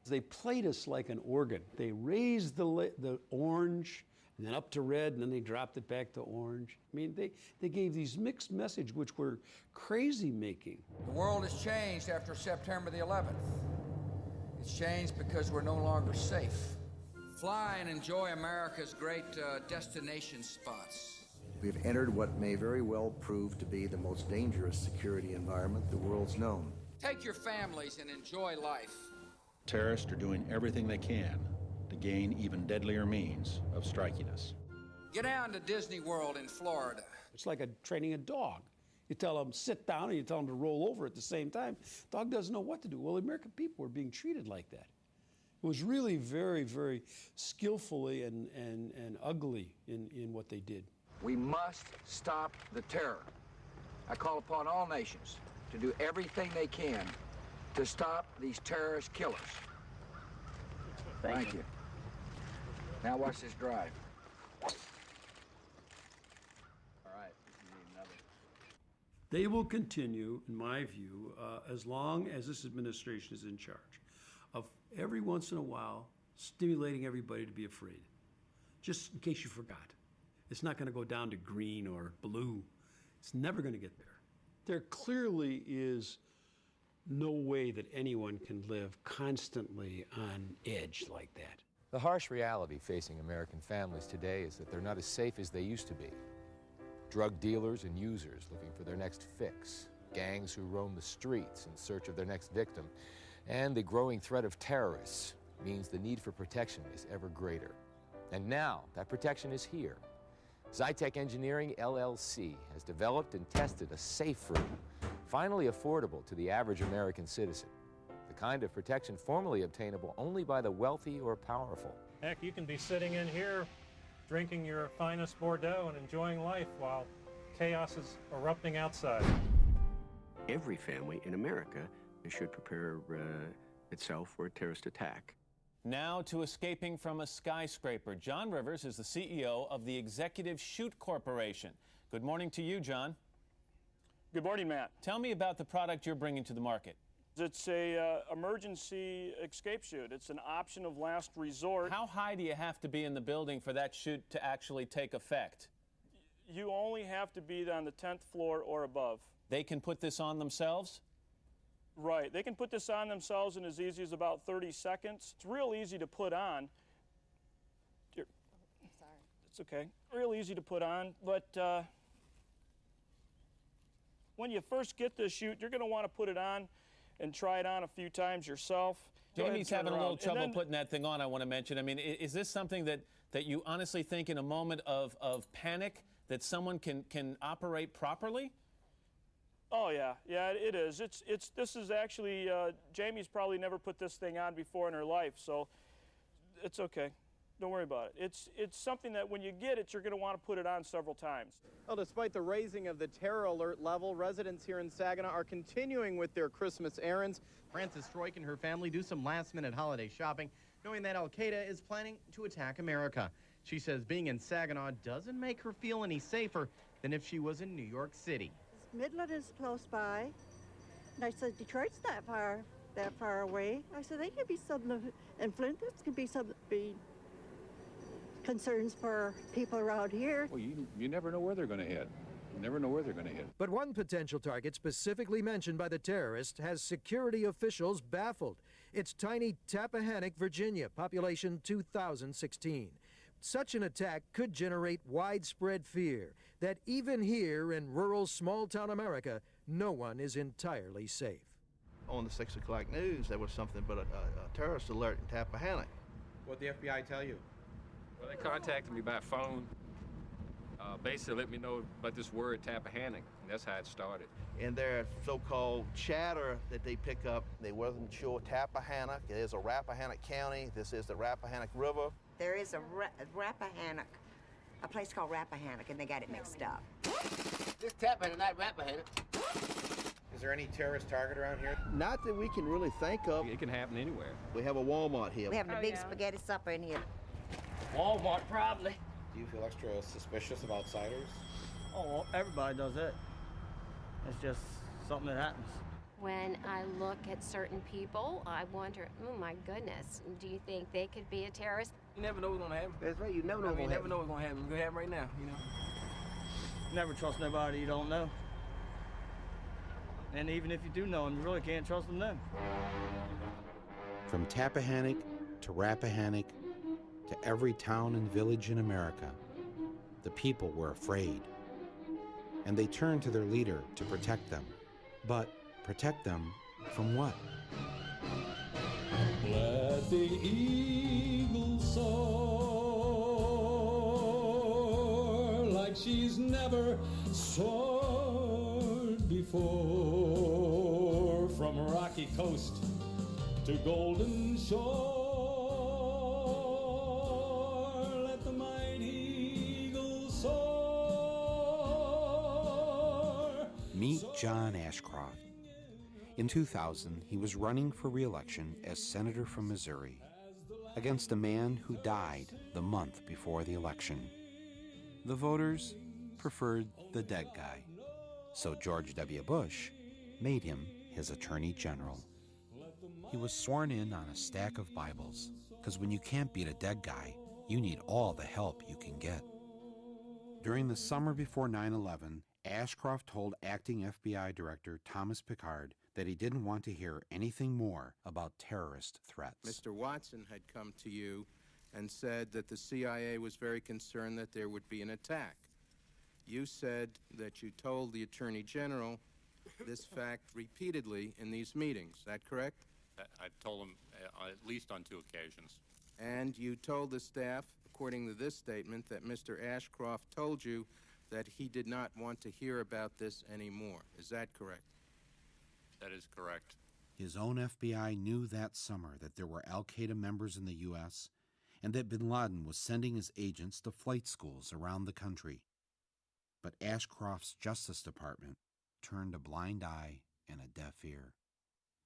They played us like an organ. They raised the orange, and then up to red, and then they dropped it back to orange. I mean, they gave these mixed messages which were crazy-making. The world has changed after September the 11th. It's changed because we're no longer safe. Fly and enjoy America's great destination spots. We've entered what may very well prove to be the most dangerous security environment the world's known. Take your families and enjoy life. Terrorists are doing everything they can to gain even deadlier means of striking us. Get down to Disney World in Florida. It's like training a dog. You tell them sit down and you tell them to roll over at the same time. Dog doesn't know what to do. Well, the American people were being treated like that. It was really very, very skillfully and ugly in what they did. We must stop the terror. I call upon all nations to do everything they can to stop these terrorist killers. Thank you. Now watch this drive. All right, we need another. They will continue, in my view, as long as this administration is in charge, of every once in a while stimulating everybody to be afraid. Just in case you forgot. It's not going to go down to green or blue. It's never going to get there. There clearly is no way that anyone can live constantly on edge like that. The harsh reality facing American families today is that they're not as safe as they used to be. Drug dealers and users looking for their next fix, gangs who roam the streets in search of their next victim, and the growing threat of terrorists means the need for protection is ever greater. And now that protection is here. Zytec Engineering, LLC, has developed and tested a safe room, finally affordable to the average American citizen. The kind of protection formerly obtainable only by the wealthy or powerful. Heck, you can be sitting in here drinking your finest Bordeaux and enjoying life while chaos is erupting outside. Every family in America should prepare itself for a terrorist attack. Now to escaping from a skyscraper. John Rivers is the CEO of the Executive Chute Corporation. Good morning to you, John. Good morning, Matt. Tell me about the product you're bringing to the market. It's a emergency escape chute. It's an option of last resort. How high do you have to be in the building for that chute to actually take effect? You only have to be on the 10th floor or above. They can put this on themselves? Right. They can put this on themselves in as easy as about 30 seconds. It's real easy to put on. I'm sorry. It's okay. Real easy to put on, but when you first get this chute, you're going to want to put it on and try it on a few times yourself. Jamie's having a little trouble putting that thing on, I want to mention. I mean, is this something that you honestly think in a moment of panic that someone can operate properly? Oh, yeah. Yeah, it is. This is actually, Jamie's probably never put this thing on before in her life, so it's okay. Don't worry about it. It's something that when you get it, you're going to want to put it on several times. Well, despite the raising of the terror alert level, residents here in Saginaw are continuing with their Christmas errands. Frances Stroik and her family do some last-minute holiday shopping, knowing that Al-Qaeda is planning to attack America. She says being in Saginaw doesn't make her feel any safer than if she was in New York City. Midland is close by, and I said Detroit's that far away. I said they could be something, and Flint, this could be some concerns for people around here. Well, you never know where they're going to hit. You never know where they're going to hit. But one potential target specifically mentioned by the terrorist has security officials baffled. It's tiny Tappahannock, Virginia, population 2016. Such an attack could generate widespread fear that even here in rural small-town America, no one is entirely safe. On the 6 o'clock news, there was something but a terrorist alert in Tappahannock. What'd the FBI tell you? Well, they contacted me by phone. Basically let me know about this word Tappahannock, and that's how it started. And their so-called chatter that they pick up, they wasn't sure Tappahannock. It is a Rappahannock County. This is the Rappahannock River. There is a Rappahannock, a place called Rappahannock, and they got it mixed up. This Tappahannock, not Rappahannock. Is there any terrorist target around here? Not that we can really think of. It can happen anywhere. We have a Walmart here. We have a big spaghetti supper in here. Walmart, probably. Do you feel extra suspicious of outsiders? Oh, everybody does that. It's just something that happens. When I look at certain people, I wonder, oh my goodness, do you think they could be a terrorist? You never know what's gonna happen. That's right, you never know what's You gonna never know what's gonna happen. It's gonna happen right now, you know. Never trust nobody you don't know. And even if you do know them, you really can't trust them then. From Tappahannock to Rappahannock to every town and village in America, the people were afraid. And they turned to their leader to protect them. But protect them from what? Let the eagle soar like she's never soared before, from rocky coast to golden shore. Let the mighty eagle soar. Meet John Ashcroft. In 2000, he was running for re-election as senator from Missouri against a man who died the month before the election. The voters preferred the dead guy, so George W. Bush made him his attorney general. He was sworn in on a stack of Bibles, because when you can't beat a dead guy, you need all the help you can get. During the summer before 9/11, Ashcroft told acting FBI Director Thomas Pickard that he didn't want to hear anything more about terrorist threats. Mr. Watson had come to you and said that the CIA was very concerned that there would be an attack. You said that you told the Attorney General this fact repeatedly in these meetings. Is that correct? I told him at least on 2 occasions. And you told the staff, according to this statement, that Mr. Ashcroft told you that he did not want to hear about this anymore. Is that correct? That is correct. His own FBI knew that summer that there were Al-Qaeda members in the U.S., and that bin Laden was sending his agents to flight schools around the country. But Ashcroft's Justice Department turned a blind eye and a deaf ear.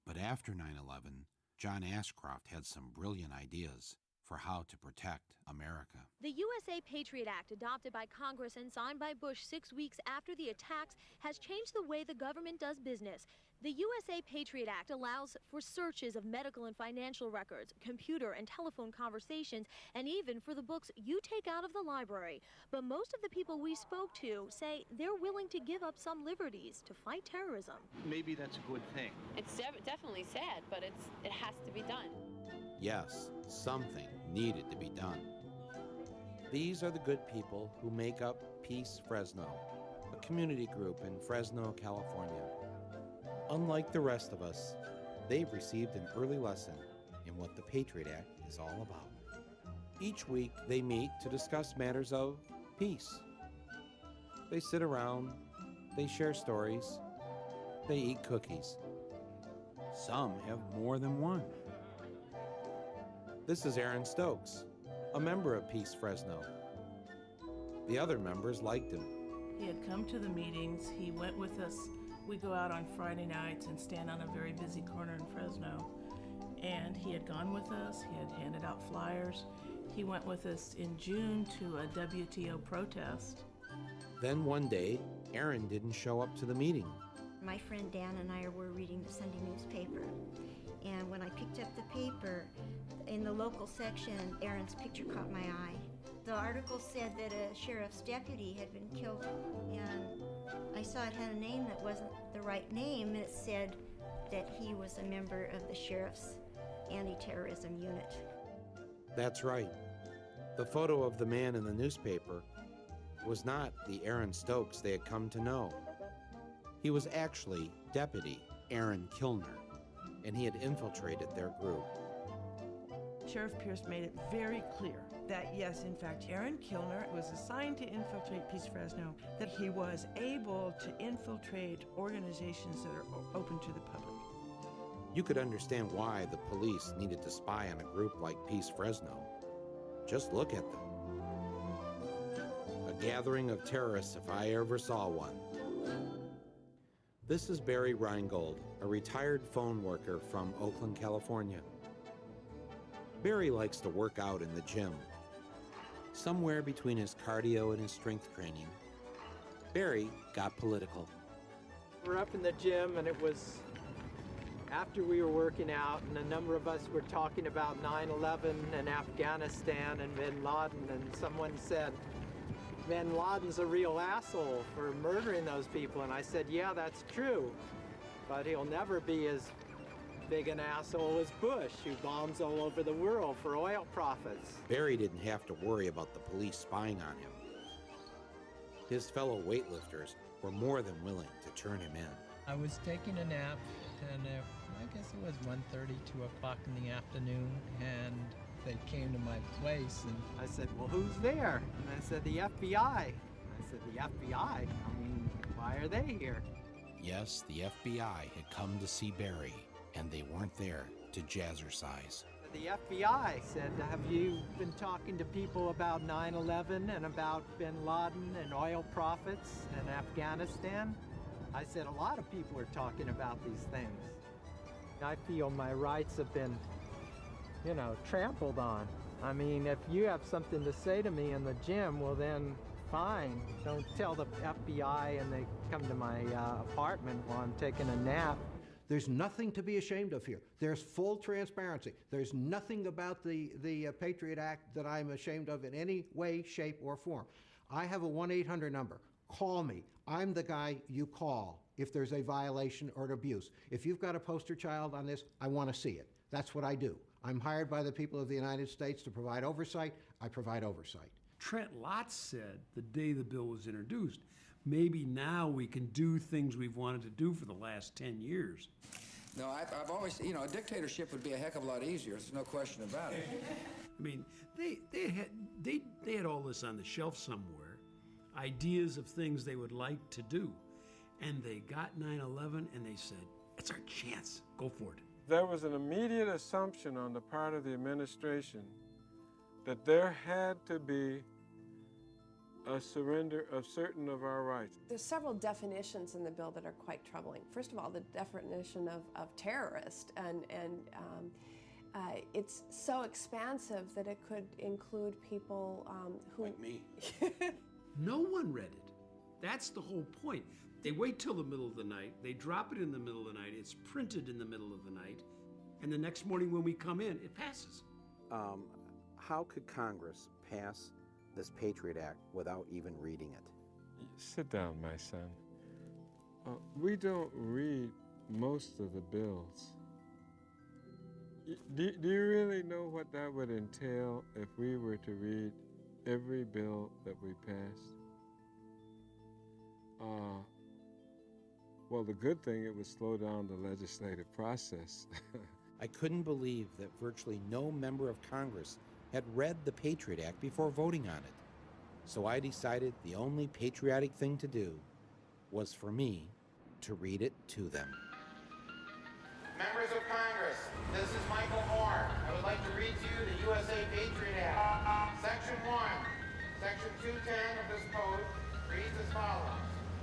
But after 9/11, John Ashcroft had some brilliant ideas for how to protect America. The USA Patriot Act, adopted by Congress and signed by Bush 6 weeks after the attacks, has changed the way the government does business. The USA Patriot Act allows for searches of medical and financial records, computer and telephone conversations, and even for the books you take out of the library. But most of the people we spoke to say they're willing to give up some liberties to fight terrorism. Maybe that's a good thing. It's definitely sad, but it has to be done. Yes, something needed to be done. These are the good people who make up Peace Fresno, a community group in Fresno, California. Unlike the rest of us, they've received an early lesson in what the Patriot Act is all about. Each week, they meet to discuss matters of peace. They sit around, they share stories, they eat cookies. Some have more than one. This is Aaron Stokes, a member of Peace Fresno. The other members liked him. He had come to the meetings. He went with us. We go out on Friday nights and stand on a very busy corner in Fresno. And he had gone with us. He had handed out flyers. He went with us in June to a WTO protest. Then one day, Aaron didn't show up to the meeting. My friend Dan and I were reading the Sunday newspaper. And when I picked up the paper, in the local section, Aaron's picture caught my eye. The article said that a sheriff's deputy had been killed, and I saw it had a name that wasn't the right name, and it said that he was a member of the sheriff's anti-terrorism unit. That's right. The photo of the man in the newspaper was not the Aaron Stokes they had come to know. He was actually Deputy Aaron Kilner, and he had infiltrated their group. Sheriff Pierce made it very clear that, yes, in fact, Aaron Kilner was assigned to infiltrate Peace Fresno, that he was able to infiltrate organizations that are open to the public. You could understand why the police needed to spy on a group like Peace Fresno. Just look at them. A gathering of terrorists if I ever saw one. This is Barry Reingold, a retired phone worker from Oakland, California. Barry likes to work out in the gym. Somewhere between his cardio and his strength training, Barry got political. We're up in the gym, and it was after we were working out, and a number of us were talking about 9/11 and Afghanistan and bin Laden, and someone said, bin Laden's a real asshole for murdering those people. And I said, yeah, that's true, but he'll never be as big an asshole as Bush, who bombs all over the world for oil profits. Barry didn't have to worry about the police spying on him. His fellow weightlifters were more than willing to turn him in. I was taking a nap, and I guess it was 1:30, 2 o'clock in the afternoon, and they came to my place, and I said, well, who's there? And I said, the FBI. I said, the FBI? I mean, why are they here? Yes, the FBI had come to see Barry, and they weren't there to jazzercise. The FBI said, have you been talking to people about 9/11 and about bin Laden and oil profits and Afghanistan? I said, a lot of people are talking about these things. I feel my rights have been, trampled on. I mean, if you have something to say to me in the gym, well then, fine. Don't tell the FBI and they come to my apartment while I'm taking a nap. There's nothing to be ashamed of here. There's full transparency. There's nothing about the Patriot Act that I'm ashamed of in any way, shape, or form. I have a 1-800 number. Call me. I'm the guy you call if there's a violation or an abuse. If you've got a poster child on this, I want to see it. That's what I do. I'm hired by the people of the United States to provide oversight. I provide oversight. Trent Lott said the day the bill was introduced, maybe now we can do things we've wanted to do for the last 10 years. No, I've always, a dictatorship would be a heck of a lot easier. There's no question about it. I mean, they had all this on the shelf somewhere, ideas of things they would like to do. And they got 9/11 and they said, it's our chance, go for it. There was an immediate assumption on the part of the administration that there had to be a surrender of certain of our rights. There's several definitions in the bill that are quite troubling. First of all, the definition of terrorist, and it's so expansive that it could include people who... Like me. No one read it. That's the whole point. They wait till the middle of the night, they drop it in the middle of the night, it's printed in the middle of the night, and the next morning when we come in, it passes. How could Congress pass this Patriot Act without even reading it? Sit down, my son. We don't read most of the bills. Do you really know what that would entail if we were to read every bill that we passed? Well, the good thing, it would slow down the legislative process. I couldn't believe that virtually no member of Congress had read the Patriot Act before voting on it. So I decided the only patriotic thing to do was for me to read it to them. Members of Congress, this is Michael Moore. I would like to read to you the USA Patriot Act. Section 1, Section 210 of this code reads as follows.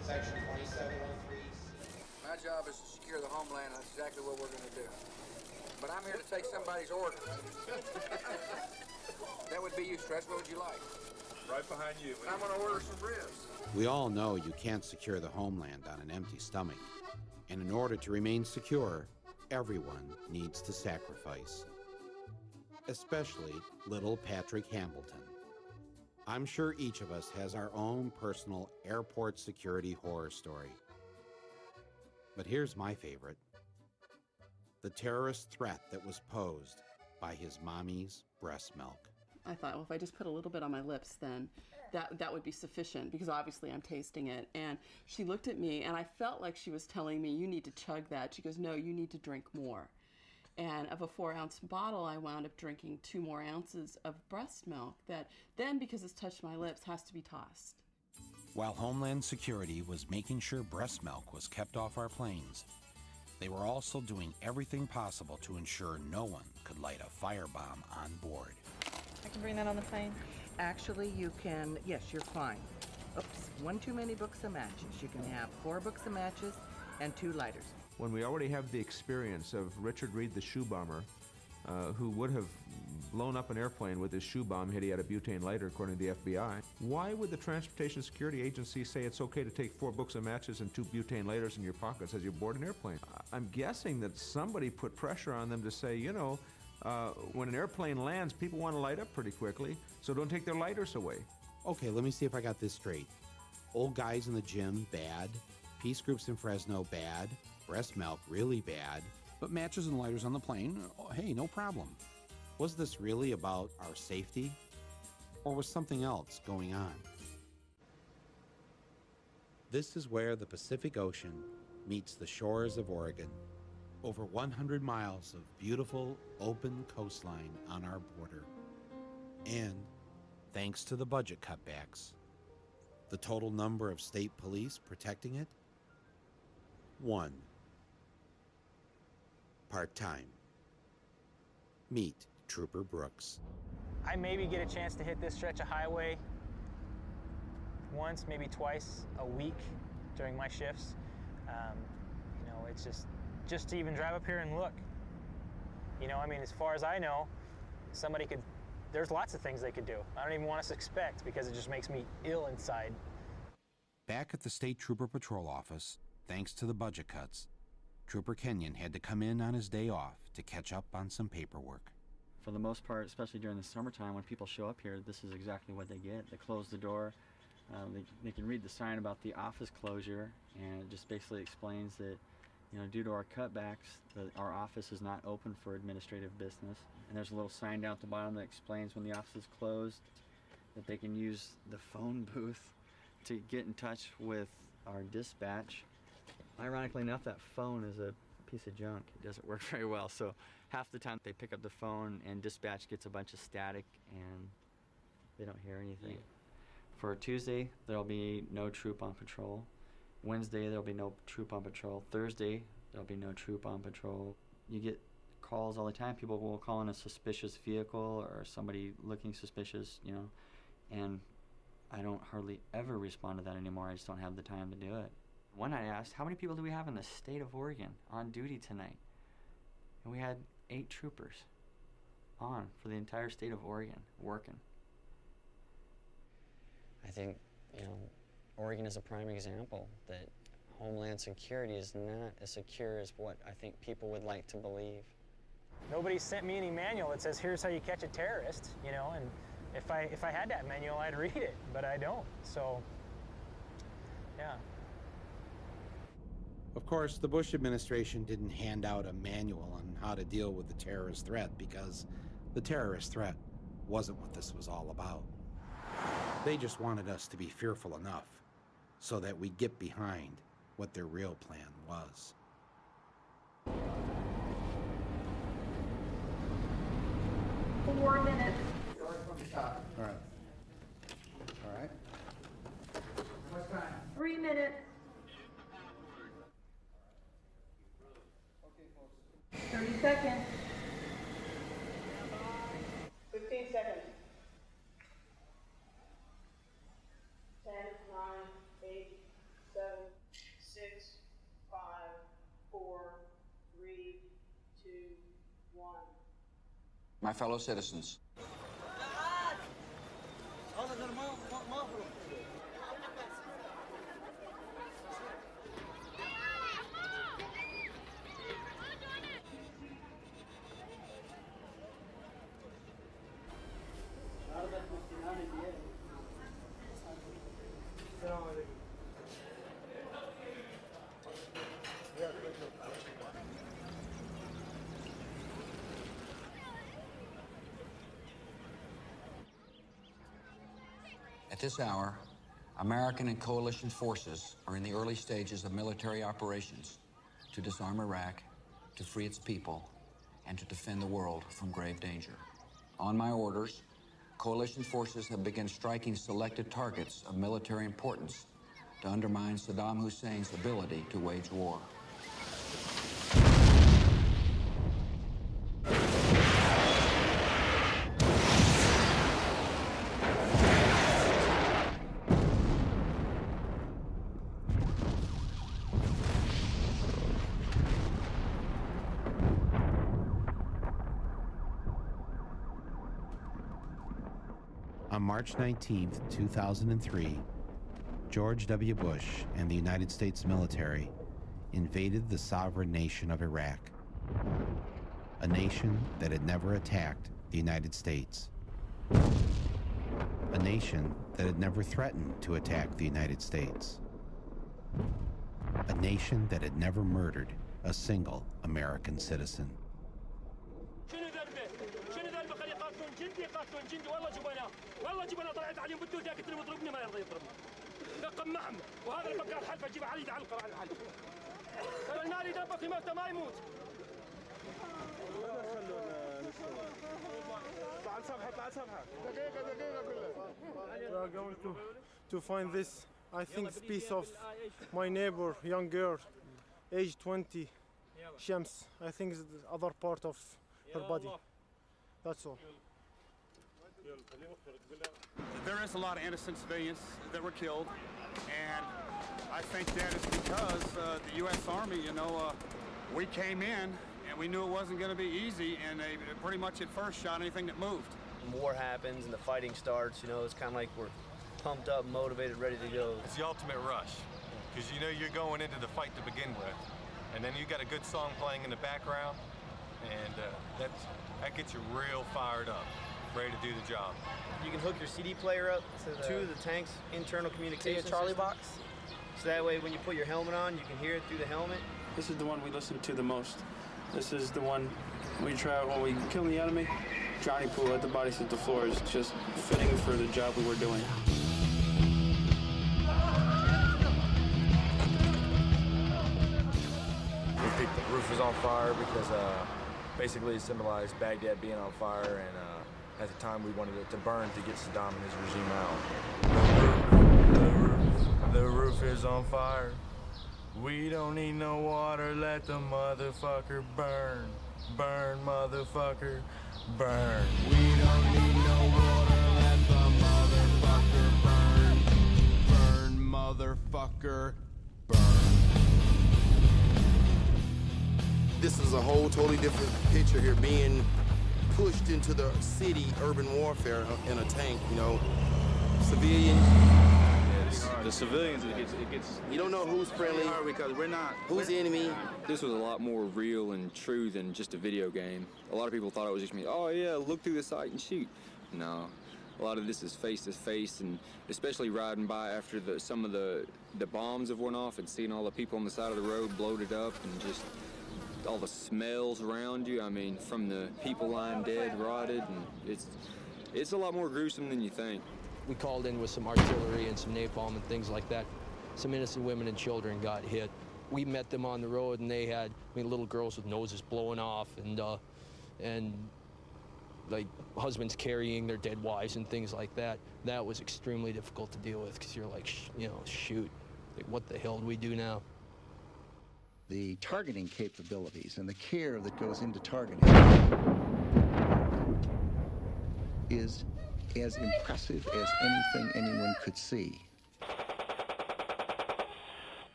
Section 2703. My job is to secure the homeland, and that's exactly what we're going to do. But I'm here to take somebody's order. That would be you, Stretch. What would you like? Right behind you. I'm going to order some ribs. We all know you can't secure the homeland on an empty stomach. And in order to remain secure, everyone needs to sacrifice. Especially little Patrick Hambleton. I'm sure each of us has our own personal airport security horror story. But here's my favorite. The terrorist threat that was posed by his mommy's breast milk. I thought, well, if I just put a little bit on my lips, then that would be sufficient, because obviously I'm tasting it. And she looked at me, and I felt like she was telling me, you need to chug that. She goes, no, you need to drink more. And of a 4-ounce bottle, I wound up drinking 2 more ounces of breast milk that then, because it's touched my lips, has to be tossed. While Homeland Security was making sure breast milk was kept off our planes, they were also doing everything possible to ensure no one could light a firebomb on board. I can bring that on the plane? Actually, you can, yes, you're fine. Oops, 1 too many books of matches. You can have 4 books of matches and 2 lighters. When we already have the experience of Richard Reed, the shoe bomber, who would have blown up an airplane with his shoe bomb had he had a butane lighter, according to the FBI, why would the Transportation Security Agency say it's okay to take 4 books of matches and 2 butane lighters in your pockets as you board an airplane? I'm guessing that somebody put pressure on them to say, you know, when an airplane lands, people want to light up pretty quickly, so don't take their lighters away. Okay, let me see if I got this straight. Old guys in the gym, bad. Peace groups in Fresno, bad. Breast milk, really bad. But matches and lighters on the plane, hey, no problem. Was this really about our safety? Or was something else going on? This is where the Pacific Ocean meets the shores of Oregon. Over 100 miles of beautiful, open coastline on our border. And, thanks to the budget cutbacks, the total number of state police protecting it? 1. Part-time. Meet Trooper Brooks. I maybe get a chance to hit this stretch of highway once, maybe twice a week during my shifts. You know, it's just to even drive up here and look. You know, I mean, as far as I know, somebody could, there's lots of things they could do. I don't even want us to expect, because it just makes me ill inside. Back at the State Trooper Patrol Office, thanks to the budget cuts, Trooper Kenyon had to come in on his day off to catch up on some paperwork. For the most part, especially during the summertime, when people show up here, this is exactly what they get. They close the door. They can read the sign about the office closure, and it just basically explains that, you know, due to our cutbacks, our office is not open for administrative business. And there's a little sign down at the bottom that explains when the office is closed, that they can use the phone booth to get in touch with our dispatch. Ironically enough, that phone is a piece of junk. It doesn't work very well, so half the time they pick up the phone and dispatch gets a bunch of static and they don't hear anything. For Tuesday, there'll be no troop on patrol. Wednesday, there'll be no troop on patrol. Thursday, there'll be no troop on patrol. You get calls all the time. People will call in a suspicious vehicle or somebody looking suspicious, you know, and I don't hardly ever respond to that anymore. I just don't have the time to do it. One night I asked, how many people do we have in the state of Oregon on duty tonight? And we had 8 troopers on for the entire state of Oregon working. I think, you know, Oregon is a prime example that Homeland Security is not as secure as what I think people would like to believe. Nobody sent me any manual that says, here's how you catch a terrorist, you know, and if I had that manual, I'd read it, but I don't, so, yeah. Of course, the Bush administration didn't hand out a manual on how to deal with the terrorist threat because the terrorist threat wasn't what this was all about. They just wanted us to be fearful enough so that we get behind what their real plan was. 4 minutes. All right. All right. What's time? 3 minutes. 30 seconds. 15 seconds. 10, 9, 8, 7, 6, 5, 4, 3, 2, 1. My fellow citizens, at this hour, American and coalition forces are in the early stages of military operations to disarm Iraq, to free its people, and to defend the world from grave danger. On my orders, coalition forces have begun striking selected targets of military importance to undermine Saddam Hussein's ability to wage war. On March 19, 2003, George W. Bush and the United States military invaded the sovereign nation of Iraq, a nation that had never attacked the United States, a nation that had never threatened to attack the United States, a nation that had never murdered a single American citizen. والله جبنا طلعت عليهم بده ذاك اللي بيضربني ما يرضى يضربني. نقم معهم وهذا اللي بقى الحلفه جيب علي يعلق على الحلفه. ترى النار يدبك في ما يموت. تعال سبحه. دقيقة كلها. We are going to find this, I think, piece of my neighbor, young girl, age 20, Shams. I think it's the other part of her body. That's all. There is a lot of innocent civilians that were killed, and I think that is because the U.S. Army, you know, we came in and we knew it wasn't going to be easy, and they pretty much at first shot anything that moved. When war happens and the fighting starts, you know, it's kind of like we're pumped up, motivated, ready to go. It's the ultimate rush, because you know you're going into the fight to begin with, and then you got a good song playing in the background, and that gets you real fired up, ready to do the job. You can hook your CD player up to the tank's internal communication Charlie box, so that way when you put your helmet on, you can hear it through the helmet. This is the one we listen to the most. This is the one we try when we kill the enemy. Johnny Poole, let the bodies hit the floor, is just fitting for the job we were doing. We think the roof was on fire because basically it symbolized Baghdad being on fire, and at the time we wanted it to burn to get Saddam and his regime out. The roof is on fire. We don't need no water, let the motherfucker burn. Burn, motherfucker, burn. We don't need no water, let the motherfucker burn. Burn, motherfucker, burn. This is a whole totally different picture here, being pushed into the city, urban warfare in a tank, you know. Civilians. The civilians, it gets. You don't know who's friendly, because we're not. who's the enemy. This was a lot more real and true than just a video game. A lot of people thought it was just me. Oh yeah, look through the sight and shoot. No, a lot of this is face to face, and especially riding by after some of the bombs have went off and seeing all the people on the side of the road bloated up and just all the smells around you. I mean, from the people lying dead, rotted, and it's a lot more gruesome than you think. We called in with some artillery and some napalm and things like that. Some innocent women and children got hit. We met them on the road, and they had, little girls with noses blowing off, and like husbands carrying their dead wives and things like that. That was extremely difficult to deal with, because you're like, shoot, like, what the hell do we do now? The targeting capabilities and the care that goes into targeting is as impressive as anything anyone could see.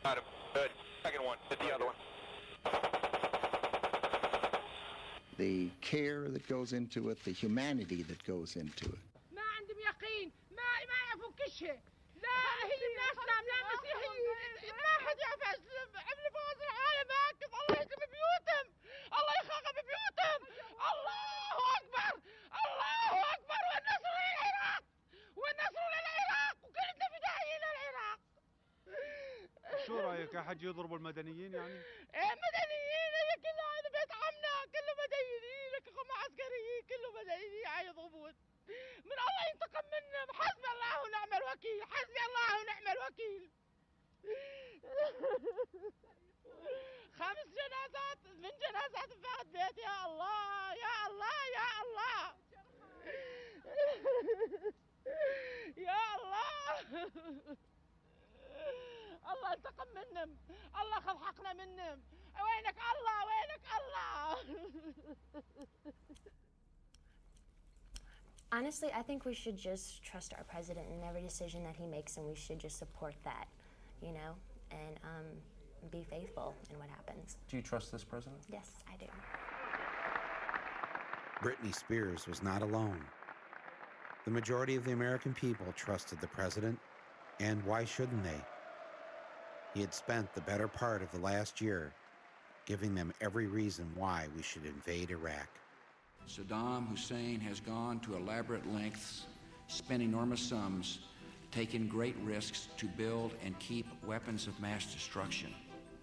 Got him. Good. Second one. Hit the other one. The care that goes into it, the humanity that goes into it. ما عندهم يقين ما يعرفوا كل شيء لا هي الاسلام لا مسيحيين ما حد يعرف عملوا فوز العالم هكذا الله يخرب بيوتهم الله يخرب بيوتهم الله اكبر الله اكبر والنصر للعراق والنصر للعراق وكلنا فدائيين للعراق. شو رايك احد يضربوا المدنيين يعني؟ مدنيين هي كلها هذا بيت عمنا كله مدنيين هم عسكريين كله مدنيين يضربون. من الله ينتقم منهم حسبي الله ونعم الوكيل حسبي الله ونعم الوكيل. 5 جنازات من جنازات فقط بيت يا الله يا الله يا الله يا الله. الله انتقم منهم الله خذ حقنا منهم. وينك الله وينك الله. Honestly, I think we should just trust our president in every decision that he makes, and we should just support that, and be faithful in what happens. Do you trust this president? Yes, I do. Britney Spears was not alone. The majority of the American people trusted the president, and why shouldn't they? He had spent the better part of the last year giving them every reason why we should invade Iraq. Saddam Hussein has gone to elaborate lengths, spent enormous sums, taken great risks to build and keep weapons of mass destruction.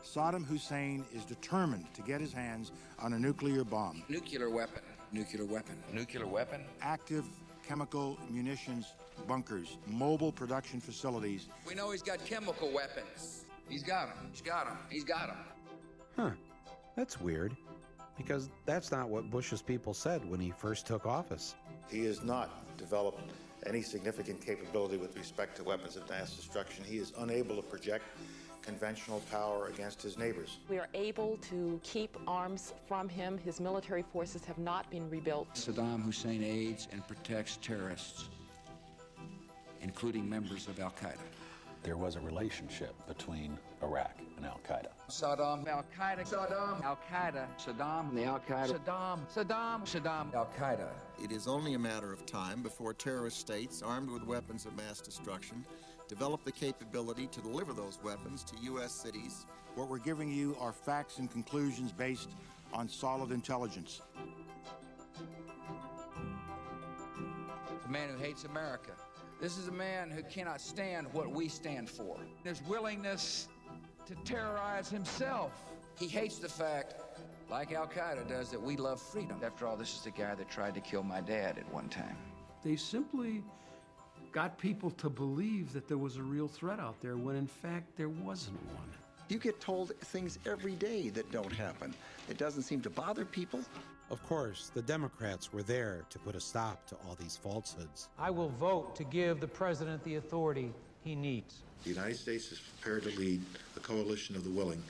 Saddam Hussein is determined to get his hands on a nuclear bomb. Nuclear weapon, nuclear weapon, nuclear weapon. Active chemical munitions bunkers, mobile production facilities. We know he's got chemical weapons. He's got them, he's got them, he's got them. Huh, that's weird. Because that's not what Bush's people said when he first took office. He has not developed any significant capability with respect to weapons of mass destruction. He is unable to project conventional power against his neighbors. We are able to keep arms from him. His military forces have not been rebuilt. Saddam Hussein aids and protects terrorists, including members of Al-Qaeda. There was a relationship between Iraq and Al-Qaeda. Saddam, Al-Qaeda, Saddam, Al-Qaeda, Saddam, the Al-Qaeda, Saddam, Al-Qaeda. It is only a matter of time before terrorist states armed with weapons of mass destruction develop the capability to deliver those weapons to U.S. cities. What we're giving you are facts and conclusions based on solid intelligence. It's a man who hates America. This is a man who cannot stand what we stand for. His willingness to terrorize himself. He hates the fact, like Al-Qaeda does, that we love freedom. After all, this is the guy that tried to kill my dad at one time. They simply got people to believe that there was a real threat out there when in fact there wasn't one. You get told things every day that don't happen. It doesn't seem to bother people. Of course, the Democrats were there to put a stop to all these falsehoods. I will vote to give the president the authority he needs. The United States is prepared to lead a coalition of the willing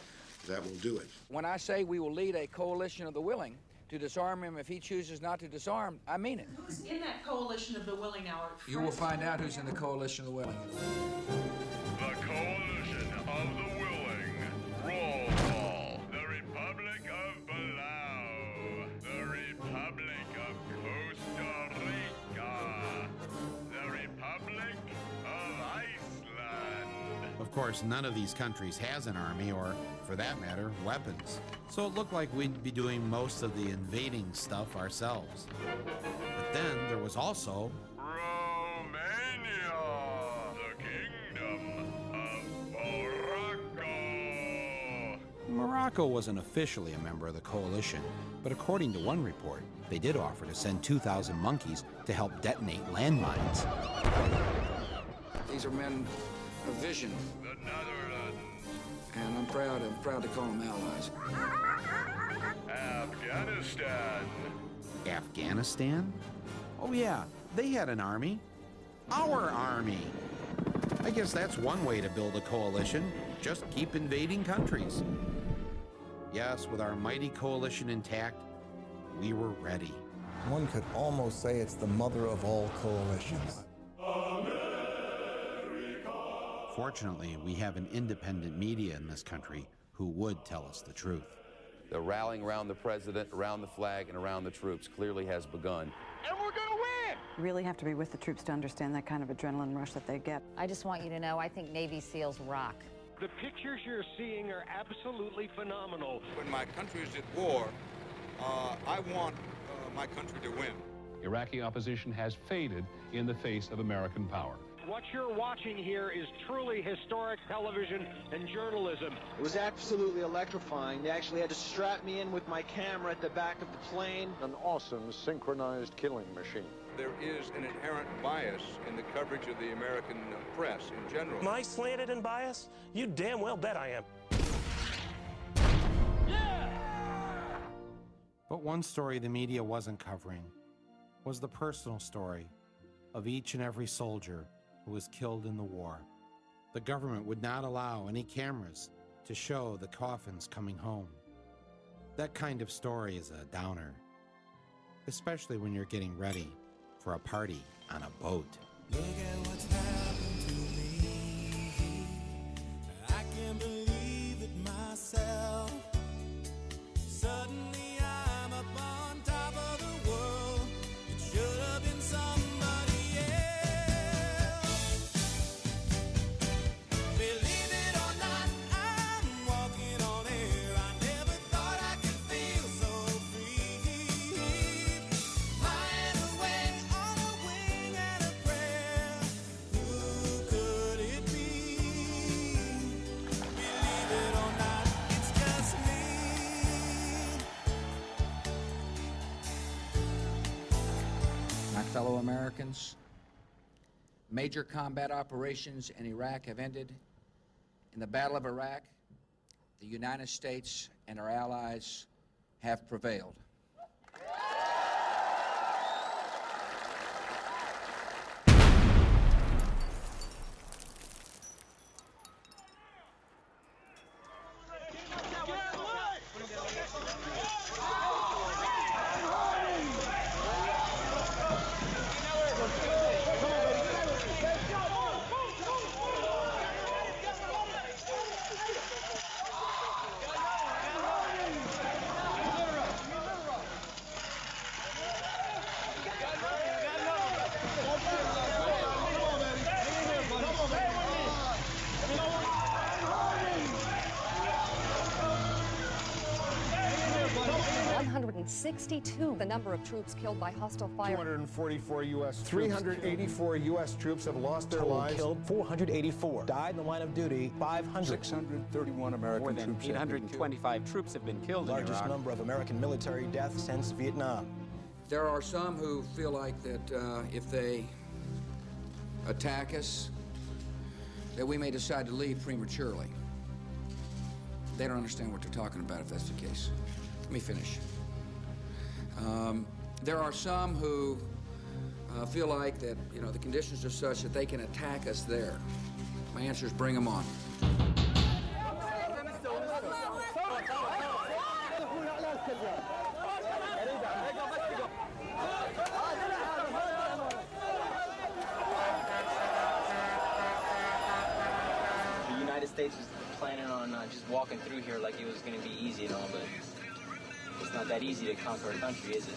that will do it. When I say we will lead a coalition of the willing to disarm him if he chooses not to disarm, I mean it. Who's in that coalition of the willing now? You will find out who's in the coalition of the willing. The coalition of the willing. Roll call. The Republic of Palau. The Republic of Costa Rica. The Republic of Iceland. Of course, none of these countries has an army or, for that matter, weapons. So it looked like we'd be doing most of the invading stuff ourselves. But then there was also Romania, the Kingdom of Morocco. Morocco wasn't officially a member of the coalition, but according to one report, they did offer to send 2,000 monkeys to help detonate landmines. These are men of vision. The Netherlands. And I'm proud to call them allies. Afghanistan. Afghanistan? Oh yeah, they had an army. Our army. I guess that's one way to build a coalition. Just keep invading countries. Yes, with our mighty coalition intact, we were ready. One could almost say it's the mother of all coalitions. Fortunately, we have an independent media in this country who would tell us the truth. The rallying around the president, around the flag, and around the troops clearly has begun. And we're gonna win! You really have to be with the troops to understand that kind of adrenaline rush that they get. I just want you to know, I think Navy SEALs rock. The pictures you're seeing are absolutely phenomenal. When my country is at war, I want my country to win. Iraqi opposition has faded in the face of American power. What you're watching here is truly historic television and journalism. It was absolutely electrifying. They actually had to strap me in with my camera at the back of the plane. An awesome synchronized killing machine. There is an inherent bias in the coverage of the American press in general. Am I slanted and biased? You damn well bet I am. But one story the media wasn't covering was the personal story of each and every soldier who was killed in the war. The government would not allow any cameras to show the coffins coming home. That kind of story is a downer, especially when you're getting ready for a party on a boat. Look at what's happened to me. I can't believe it myself. Suddenly I'm up on top of the world. It should have been somebody else. Believe it or not, I'm walking on air. I never thought I could feel so free. Flying away on a wing and a prayer. Who could it be? Believe it or not, it's just me. My fellow Americans, major combat operations in Iraq have ended. In the Battle of Iraq, the United States and our allies have prevailed. The number of troops killed by hostile fire. 244 U.S. 384 U.S. troops have lost their lives. Killed 484. Died in the line of duty 500. 631 American troops. More than 825 troops have been killed in Iraq. Largest number of American military deaths since Vietnam. There are some who feel like that if they attack us, that we may decide to leave prematurely. They don't understand what they're talking about if that's the case. Let me finish. There are some who feel like that, you know, the conditions are such that they can attack us there. My answer is bring them on. United States was planning on just walking through here like it was going to be easy and all, but it's not that easy to conquer a country, is it?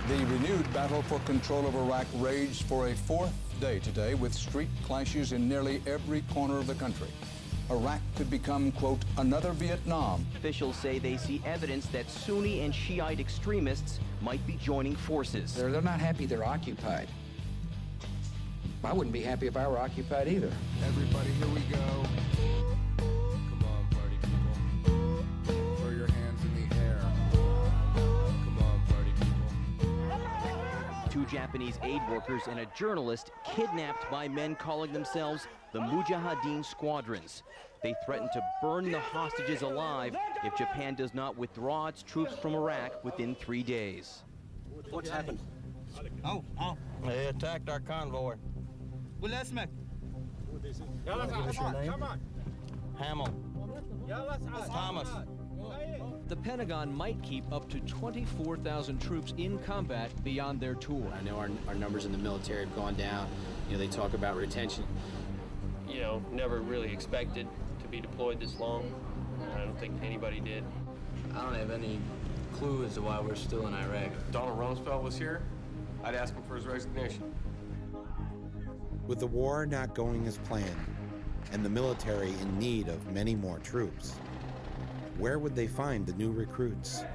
The renewed battle for control of Iraq raged for a fourth day today with street clashes in nearly every corner of the country. Iraq could become, quote, another Vietnam. Officials say they see evidence that Sunni and Shiite extremists might be joining forces. They're not happy they're occupied. I wouldn't be happy if I were occupied either. Everybody, here we go. Come on, party people. Throw your hands in the air. Come on, party people. Two Japanese aid workers and a journalist kidnapped by men calling themselves the Mujahideen Squadrons. They threaten to burn the hostages alive if Japan does not withdraw its troops from Iraq within 3 days. What's happened? They attacked our convoy. What's your name? Hamill. Thomas. The Pentagon might keep up to 24,000 troops in combat beyond their tour. I know our numbers in the military have gone down. You know, they talk about retention. You know, never really expected to be deployed this long. I don't think anybody did. I don't have any clue as to why we're still in Iraq. If Donald Rumsfeld was here, I'd ask him for his resignation. With the war not going as planned and the military in need of many more troops, where would they find the new recruits?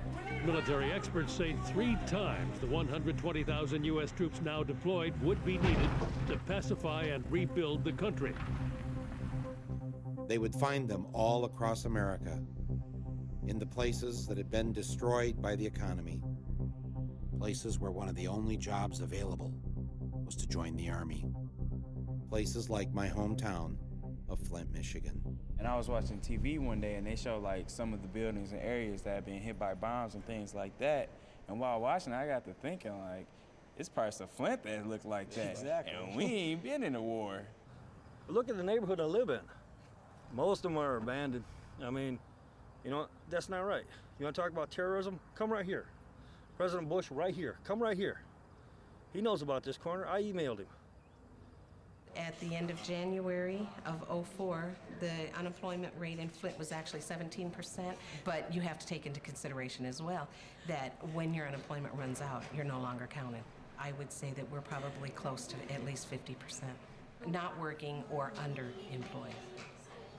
Military experts say 3 times the 120,000 U.S. troops now deployed would be needed to pacify and rebuild the country. They would find them all across America, in the places that had been destroyed by the economy, places where one of the only jobs available was to join the Army, places like my hometown of Flint, Michigan. And I was watching TV one day, and they showed like some of the buildings and areas that had been hit by bombs and things like that. And while watching, I got to thinking, like, it's parts of Flint that look like that. Exactly. And we ain't been in a war. Look at the neighborhood I live in. Most of them are abandoned. I mean, you know, that's not right. You want to talk about terrorism? Come right here. President Bush, right here. Come right here. He knows about this corner. I emailed him. At the end of January of '04, the unemployment rate in Flint was actually 17%, but you have to take into consideration as well that when your unemployment runs out, you're no longer counted. I would say that we're probably close to at least 50% not working or underemployed,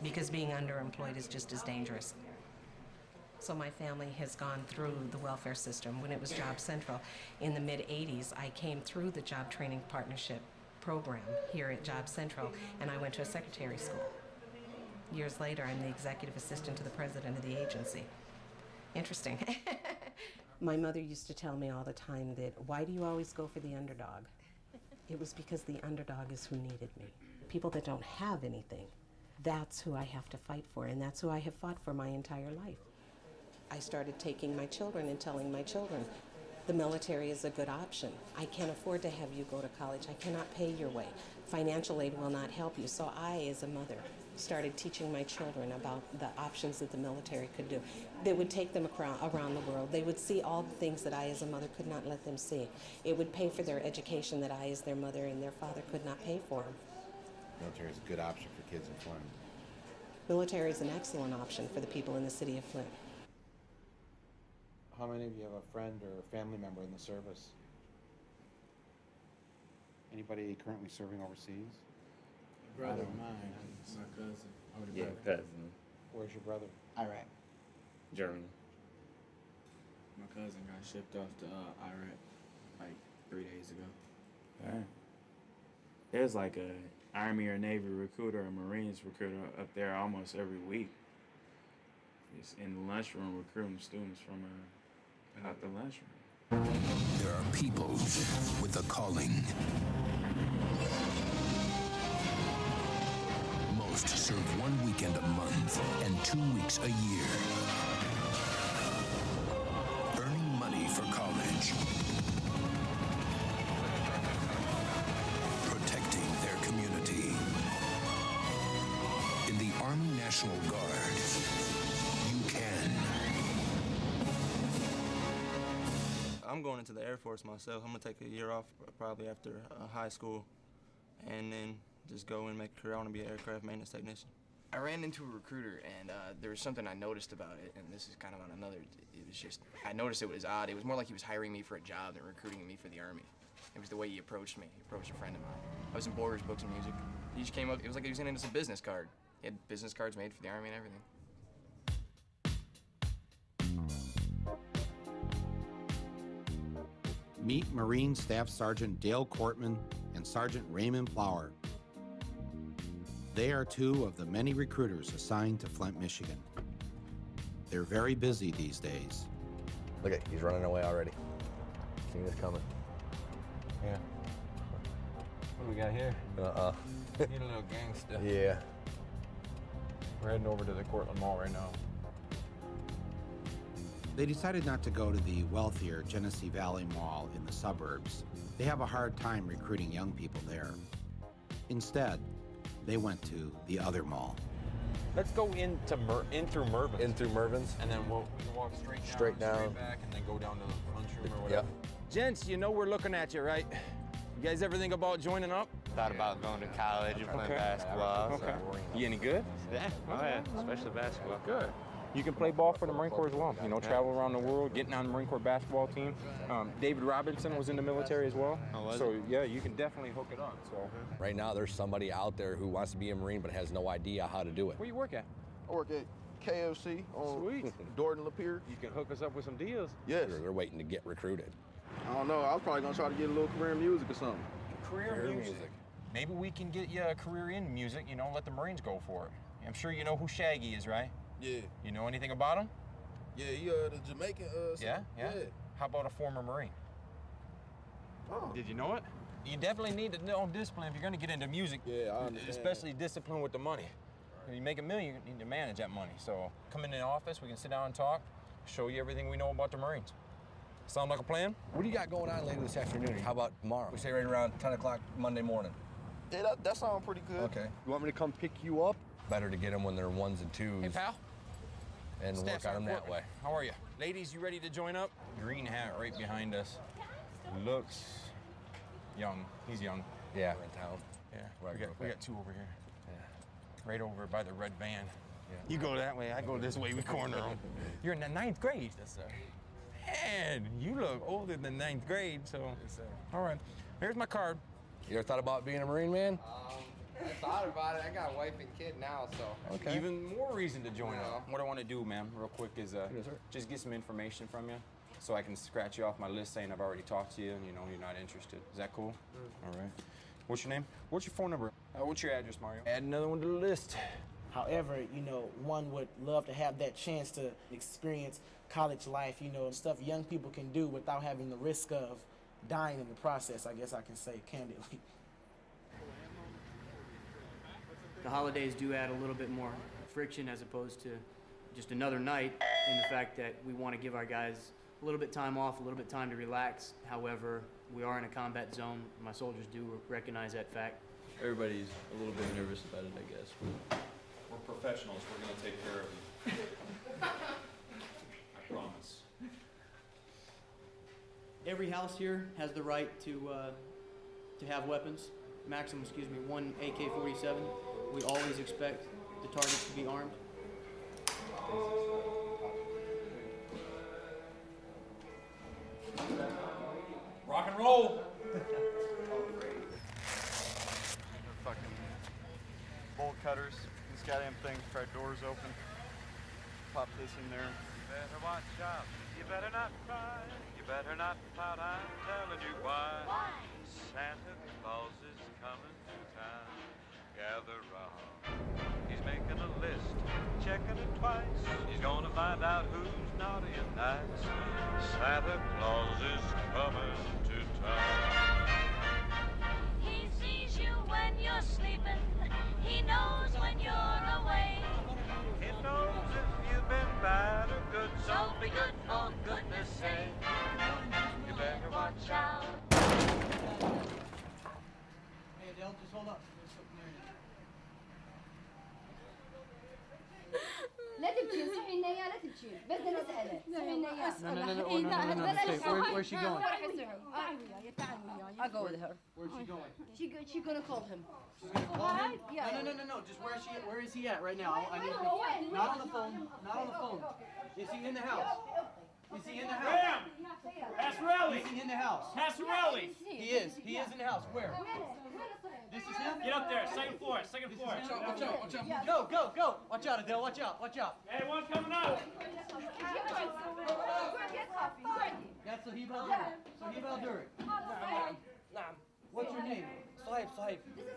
because being underemployed is just as dangerous. So my family has gone through the welfare system. When it was Job Central in the mid-'80s, I came through the Job Training Partnership program here at Job Central, and I went to a secretary school. Years later, I'm the executive assistant to the president of the agency. Interesting. My mother used to tell me all the time that, why do you always go for the underdog? It was because the underdog is who needed me. People that don't have anything, that's who I have to fight for, and that's who I have fought for my entire life. I started taking my children and telling my children, the military is a good option. I can't afford to have you go to college. I cannot pay your way. Financial aid will not help you. So I, as a mother, started teaching my children about the options that the military could do. They would take them around the world. They would see all the things that I, as a mother, could not let them see. It would pay for their education that I, as their mother, and their father could not pay for them. Military is a good option for kids in Flint. Military is an excellent option for the people in the city of Flint. How many of you have a friend or a family member in the service? Anybody currently serving overseas? Brother of mine, my cousin. Yeah, cousin. Where's your brother? Iraq. Germany. My cousin got shipped off to Iraq like 3 days ago. Right. There's like a Army or Navy recruiter or Marines recruiter up there almost every week. It's in the lunchroom recruiting students from out the lunchroom. There are people with a calling. Most serve 1 weekend a month and 2 weeks a year. Earning money for college. Protecting their community. In the Army National Guard, you can. I'm going into the Air Force myself. I'm gonna take a year off probably after high school, and then just go and make a career. I want to be an aircraft maintenance technician. I ran into a recruiter, and there was something I noticed about it, and this is kind of on another. It was just I noticed it was odd. It was more like he was hiring me for a job than recruiting me for the Army. It was the way he approached me. He approached a friend of mine. I was in Borders, Books, and Music. He just came up. It was like he was handing us a business card. He had business cards made for the Army and everything. Meet Marine Staff Sergeant Dale Cortman and Sergeant Raymond Flower. They are two of the many recruiters assigned to Flint, Michigan. They're very busy these days. Look at, he's running away already. Seen this coming. Yeah. What do we got here? Need a little gangster. Yeah. We're heading over to the Cortland Mall right now. They decided not to go to the wealthier Genesee Valley Mall in the suburbs. They have a hard time recruiting young people there. Instead, they went to the other mall. Let's go in through Mervin's. In through Mervin's. And then we can walk straight back, and then go down to the lunchroom or whatever. Yep. Gents, you know we're looking at you, right? You guys ever think about joining up? Thought about going to college and playing basketball. Okay. You any good? Yeah. Oh yeah, especially basketball. Good. You can play ball for the Marine Corps as well. You know, travel around the world, getting on the Marine Corps basketball team. David Robinson was in the military as well. Oh, was so yeah, you can definitely hook it up. So Right now, there's somebody out there who wants to be a Marine but has no idea how to do it. where you work at? I work at KOC on Sweet. Dorton Lapeer. You can hook us up with some deals. Yes. They're waiting to get recruited. I don't know. I was probably gonna try to get a little career in music or something. Career music. Maybe we can get you a career in music. You know, let the Marines go for it. I'm sure you know who Shaggy is, right? Yeah. You know anything about him? Yeah, he the Jamaican. Yeah. How about a former Marine? Oh. Did you know it? You definitely need to know discipline if you're going to get into music. Yeah, I understand. Especially discipline with the money. When you make $1 million, you need to manage that money. So come in the office, we can sit down and talk, show you everything we know about the Marines. Sound like a plan? What do you got going on later this afternoon? How about tomorrow? We say right around 10 o'clock Monday morning. Yeah, that sounds pretty good. Okay. You want me to come pick you up? Better to get them when they're ones and twos. Hey, pal. And Staff work on them Sergeant that way. Portman. How are you? Ladies, you ready to join up? Green hat right behind us. Looks young. He's young. Yeah. In town. Yeah. We got two over here. Yeah. Right over by the red van. Yeah. You go that way, I go this way, we corner them. You're in the 9th grade. Yes, sir. Man, you look older than 9th grade, so. Yes, sir. All right, here's my card. You ever thought about being a Marine, man? I thought about it. I got a wife and kid now, so. Okay. Even more reason to join up. What I want to do, ma'am, real quick, is just get some information from you so I can scratch you off my list saying I've already talked to you and you know you're not interested. Is that cool? All right. What's your name? What's your phone number? What's your address, Mario? Add another one to the list. However, you know, one would love to have that chance to experience college life, you know, stuff young people can do without having the risk of dying in the process, I guess I can say candidly. The holidays do add a little bit more friction as opposed to just another night, in the fact that we want to give our guys a little bit time off, a little bit time to relax. However, we are in a combat zone. My soldiers do recognize that fact. Everybody's a little bit nervous about it, I guess. We're professionals. We're going to take care of you. I promise. Every house here has the right to have weapons. Maximum, one AK-47. We always expect the targets to be armed. Rock and roll. Fucking bolt cutters, these goddamn things, try doors open. Pop this in there. You better watch out. You better not cry. You better not pout. I'm telling you why. Why? Santa Claus is coming to town. Gather round. He's making a list, checking it twice. He's gonna find out who's naughty and nice. Santa Claus is coming to town. He sees you when you're sleeping. He knows when you're away. He knows if you've been bad or good, So be good for goodness sake. you better watch out. Hey, Adele, just hold up. لا تبكي انصحي النية لا تبكي Where's she going? I'll go with her. Where's she going? She's gonna call him. Yeah. No. Just where is he at right now? I need not on the phone. Not on the phone. Is he in the house? Is he in the house? Bam! Pasquarelli! Is he in the house? Pasquarelli! He is. He is in the house. Where? This is him? Get up there, second floor, second floor. Watch out. Go. Watch out, Adele. Watch out. Hey, one coming up. That's Sahib Al-Duri. نعم. What's your name? Sahib. This is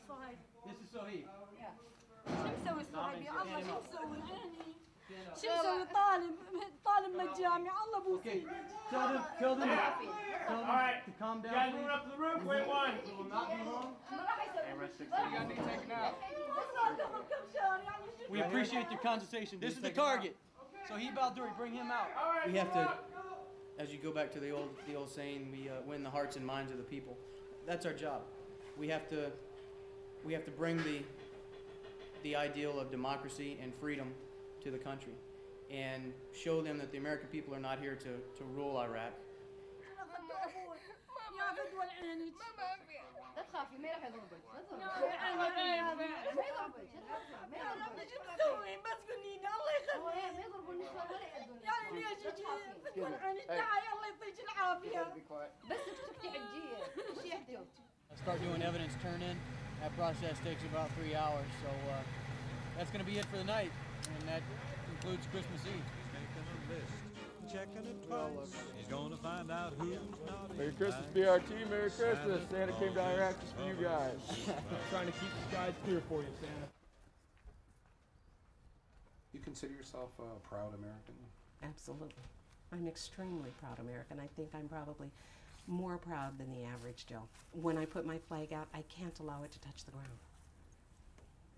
Suhaib. This is Sahib. شو مسوي صاحب يا الله شو مسوي شو مسوي طالب من الجامعة الله بوسي. Tell them All right. to calm down. You guys moving up to the roof? Wait one. It will not be long. We appreciate your conversation. This is the target. Sahib Al-Duri, bring him out. We have to, as you go back to the old saying, we win the hearts and minds of the people. That's our job. We have to bring the ideal of democracy and freedom to the country, and show them that the American people are not here to rule Iraq. لا تخافي ما راح يضربك شو تسوي بس قولي لي الله يخليك ما يضربوا النسوان ولا يأذون يعني ليش تكون عن الداعي الله يعطيك العافية بس تسكتي حجية ايش يحكوا Start doing evidence turn-in. That process takes about 3 hours, so that's going to be it for the night, and that concludes Christmas Eve. Checking it twice. He's gonna find out who's not. Merry Christmas, BRT. Merry Christmas. Santa came down here just for you guys. Trying to keep the skies clear for you, Santa. You consider yourself a proud American? Absolutely. I'm extremely proud American. I think I'm probably more proud than the average Joe. When I put my flag out, I can't allow it to touch the ground,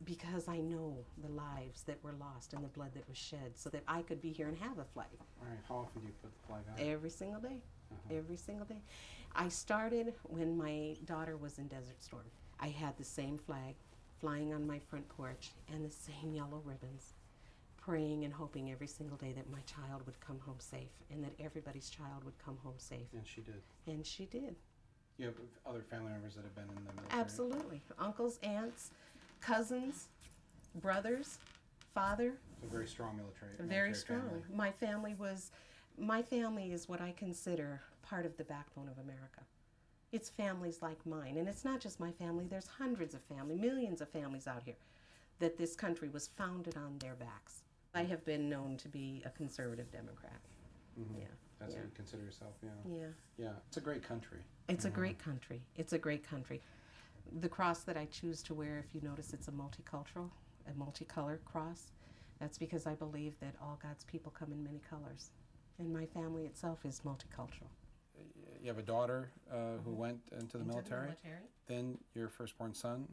because I know the lives that were lost and the blood that was shed so that I could be here and have a flag. All right, how often do you put the flag out? Every single day. Every single day. I started when my daughter was in Desert Storm. I had the same flag flying on my front porch and the same yellow ribbons, praying and hoping every single day that my child would come home safe and that everybody's child would come home safe. And she did. And she did. You have other family members that have been in the military? Absolutely. Uncles, aunts, cousins, brothers, father. It's a very strong military. Very strong. Family. My family is what I consider part of the backbone of America. It's families like mine, and it's not just my family. There's hundreds of families, millions of families out here that this country was founded on their backs. I have been known to be a conservative Democrat. Mm-hmm. Yeah. That's yeah. what you consider yourself, yeah. Yeah. Yeah, it's a great country. It's a great country. It's a great country. The cross that I choose to wear, if you notice, it's a multicultural, a multicolored cross. That's because I believe that all God's people come in many colors. And my family itself is multicultural. You have a daughter who went into the military. Then your firstborn son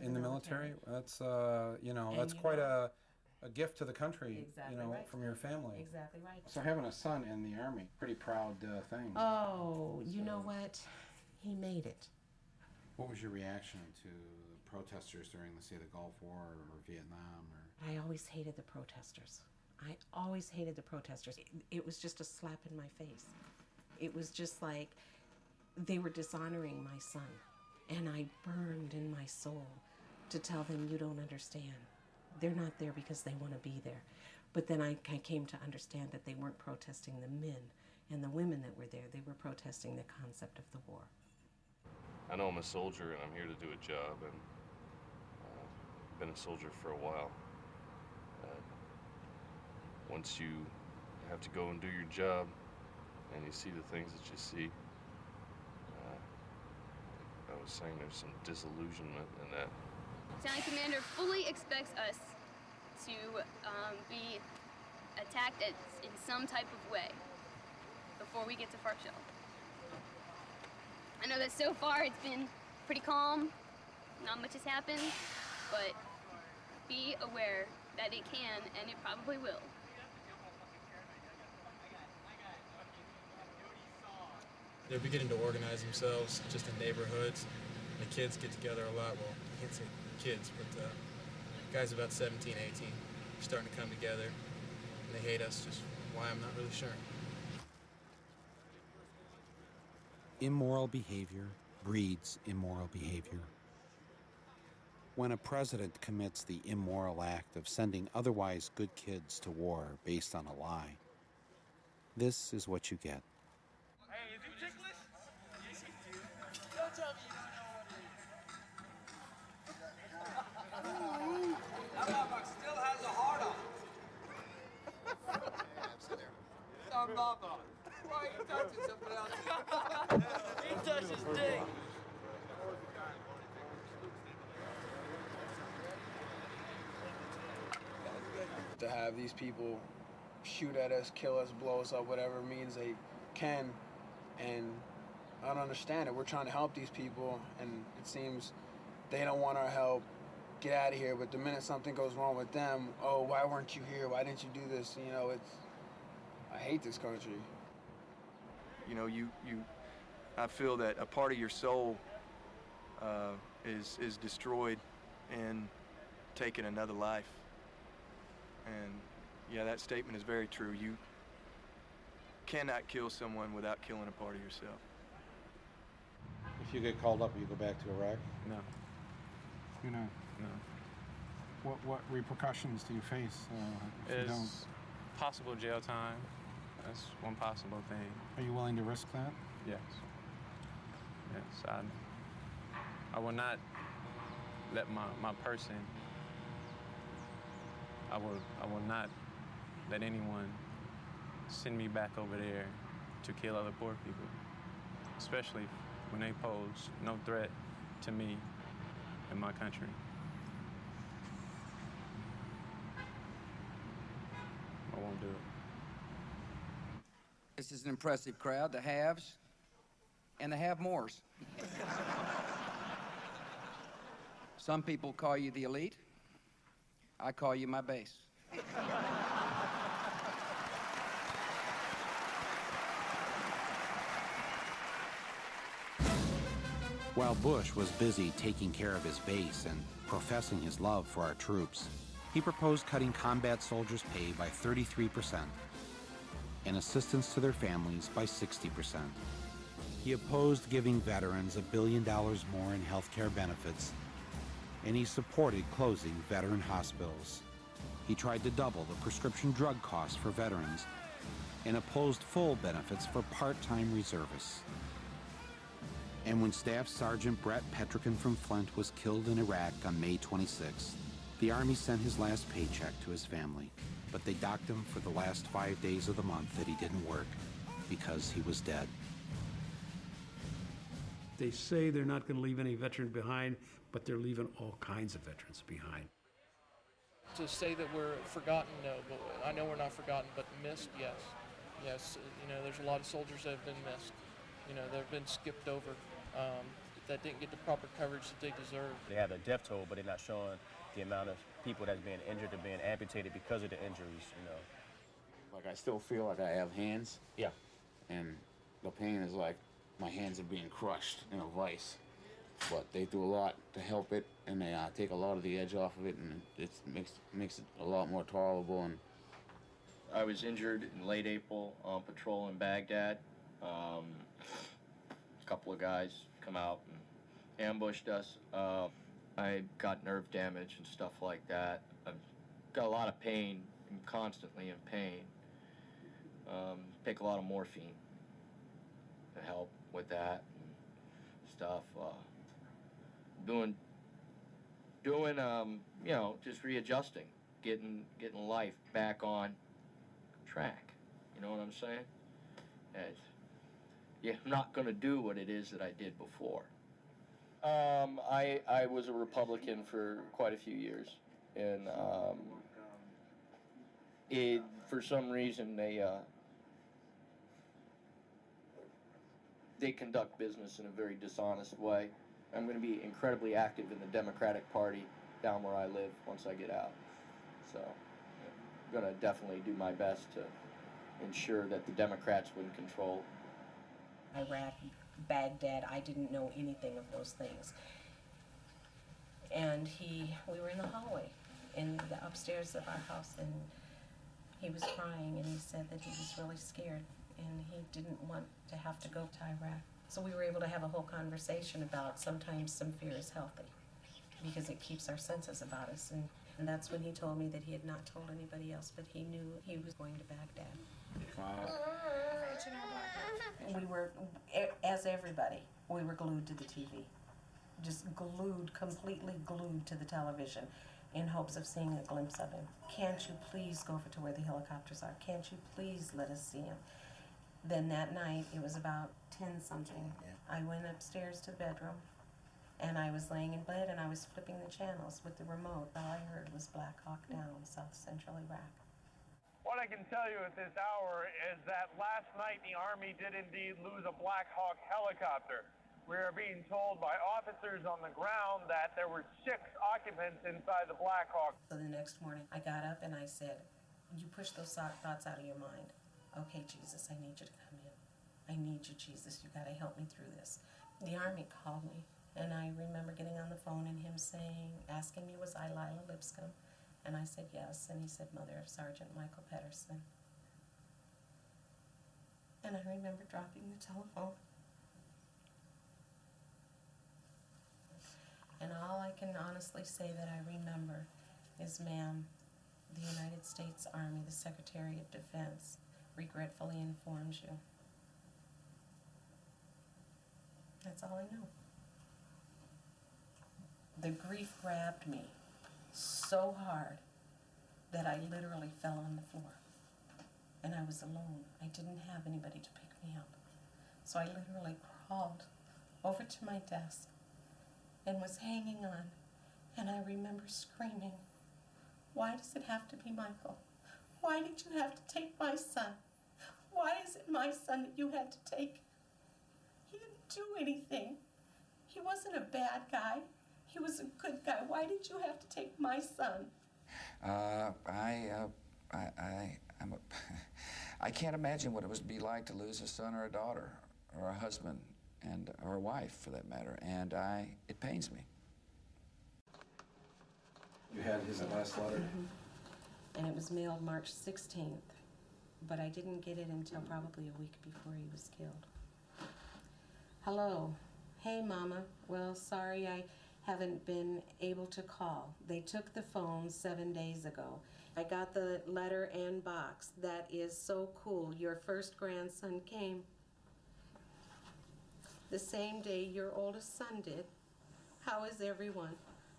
in the military. That's that's quite a gift to the country. Exactly right. From your family. Exactly right. So having a son in the Army, pretty proud thing. Oh, you know what? He made it. What was your reaction to protesters during the Gulf War or Vietnam? I always hated the protesters. I always hated the protesters. It was just a slap in my face. It was just like they were dishonoring my son. And I burned in my soul to tell them, you don't understand. They're not there because they want to be there. But then I came to understand that they weren't protesting the men and the women that were there. They were protesting the concept of the war. I know I'm a soldier and I'm here to do a job, and I've been a soldier for a while. Once you have to go and do your job and you see the things that you see, I was saying there's some disillusionment in that. Battalion Commander fully expects us to be attacked in some type of way before we get to Fark Shell. I know that so far it's been pretty calm, not much has happened, but be aware that it can and it probably will. They're beginning to organize themselves just in neighborhoods. The kids get together a lot. Well, I can't say kids, but guys about 17, 18 starting to come together, and they hate us. Just why, I'm not really sure. Immoral behavior breeds immoral behavior. When a president commits the immoral act of sending otherwise good kids to war based on a lie, this is what you get. Hey, is you ticklish? Don't tell me you don't know what it is. That motherfucker still has a heart on. Some mama. Why are you touching somebody else? He touched his dick. To have these people shoot at us, kill us, blow us up, whatever means they can, and I don't understand it. We're trying to help these people, and it seems they don't want our help. Get out of here. But the minute something goes wrong with them, oh, why weren't you here? Why didn't you do this? You know, I hate this country. You know, I feel that a part of your soul is destroyed and taking another life. And yeah, that statement is very true. You cannot kill someone without killing a part of yourself. If you get called up, will you go back to Iraq? No. You know, No. what repercussions do you face if you don't? It's possible jail time. That's one possible thing. Are you willing to risk that? Yes. Yes, I will not let my person, I will not let anyone send me back over there to kill other poor people, especially when they pose no threat to me and my country. I won't do it. This is an impressive crowd, the haves and the have-mores. Some people call you the elite. I call you my base. While Bush was busy taking care of his base and professing his love for our troops, he proposed cutting combat soldiers' pay by 33% and assistance to their families by 60%. He opposed giving veterans $1 billion more in health care benefits, and he supported closing veteran hospitals. He tried to double the prescription drug costs for veterans and opposed full benefits for part-time reservists. And when Staff Sergeant Brett Petrikin from Flint was killed in Iraq on May 26th, the Army sent his last paycheck to his family, but they docked him for the last 5 days of the month that he didn't work because he was dead. They say they're not going to leave any veteran behind, but they're leaving all kinds of veterans behind. To say that we're forgotten, no, but I know we're not forgotten, but missed, yes. Yes, you know, there's a lot of soldiers that have been missed. You know, they've been skipped over, that didn't get the proper coverage that they deserve. They have a death toll, but they're not showing the amount of people that's being injured or being amputated because of the injuries, you know. Like, I still feel like I have hands. Yeah. And the pain is like my hands are being crushed in a vice. But they do a lot to help it, and they take a lot of the edge off of it, and it makes it a lot more tolerable. And I was injured in late April on patrol in Baghdad. A couple of guys come out and ambushed us. I got nerve damage and stuff like that. I've got a lot of pain. I'm constantly in pain. Take a lot of morphine to help with that and stuff. Doing, you know, just readjusting, getting life back on track. You know what I'm saying? And yeah, I'm not going to do what it is that I did before. I was a Republican for quite a few years, and for some reason they conduct business in a very dishonest way. I'm going to be incredibly active in the Democratic Party down where I live once I get out. So I'm going to definitely do my best to ensure that the Democrats wouldn't control. Iraq, Baghdad, I didn't know anything of those things. And we were in the hallway, in the upstairs of our house, and he was crying, and he said that he was really scared, and he didn't want to have to go to Iraq. So we were able to have a whole conversation about sometimes some fear is healthy because it keeps our senses about us. And that's when he told me that he had not told anybody else, but he knew he was going to Baghdad. We were, as everybody, we were glued to the TV. Just glued, completely glued to the television in hopes of seeing a glimpse of him. Can't you please go over to where the helicopters are? Can't you please let us see him? Then that night, it was about 10-something, I went upstairs to the bedroom, and I was laying in bed, and I was flipping the channels with the remote. All I heard was Black Hawk Down, South Central Iraq. What I can tell you at this hour is that last night the Army did indeed lose a Black Hawk helicopter. We are being told by officers on the ground that there were 6 occupants inside the Black Hawk. So the next morning, I got up and I said, you push those thoughts out of your mind. Okay, Jesus, I need you to come in. I need you, Jesus. You got to help me through this. The Army called me, and I remember getting on the phone and him asking me, was I Lila Lipscomb? And I said, yes. And he said, mother of Sergeant Michael Pedersen. And I remember dropping the telephone. And all I can honestly say that I remember is, ma'am, the United States Army, the Secretary of Defense, regretfully informs you. That's all I know. The grief grabbed me so hard that I literally fell on the floor. And I was alone. I didn't have anybody to pick me up. So I literally crawled over to my desk and was hanging on. And I remember screaming, why does it have to be Michael? Why did you have to take my son? Why is it my son that you had to take? He didn't do anything. He wasn't a bad guy. He was a good guy. Why did you have to take my son? I can't imagine what it would be like to lose a son or a daughter or a husband or a wife, for that matter, and it pains me. You had his last letter? Mm-hmm. And it was mailed March 16th, but I didn't get it until probably a week before he was killed. Hello. Hey, Mama. Well, sorry I haven't been able to call. They took the phone 7 days ago. I got the letter and box. That is so cool. Your first grandson came the same day your oldest son did. How is everyone?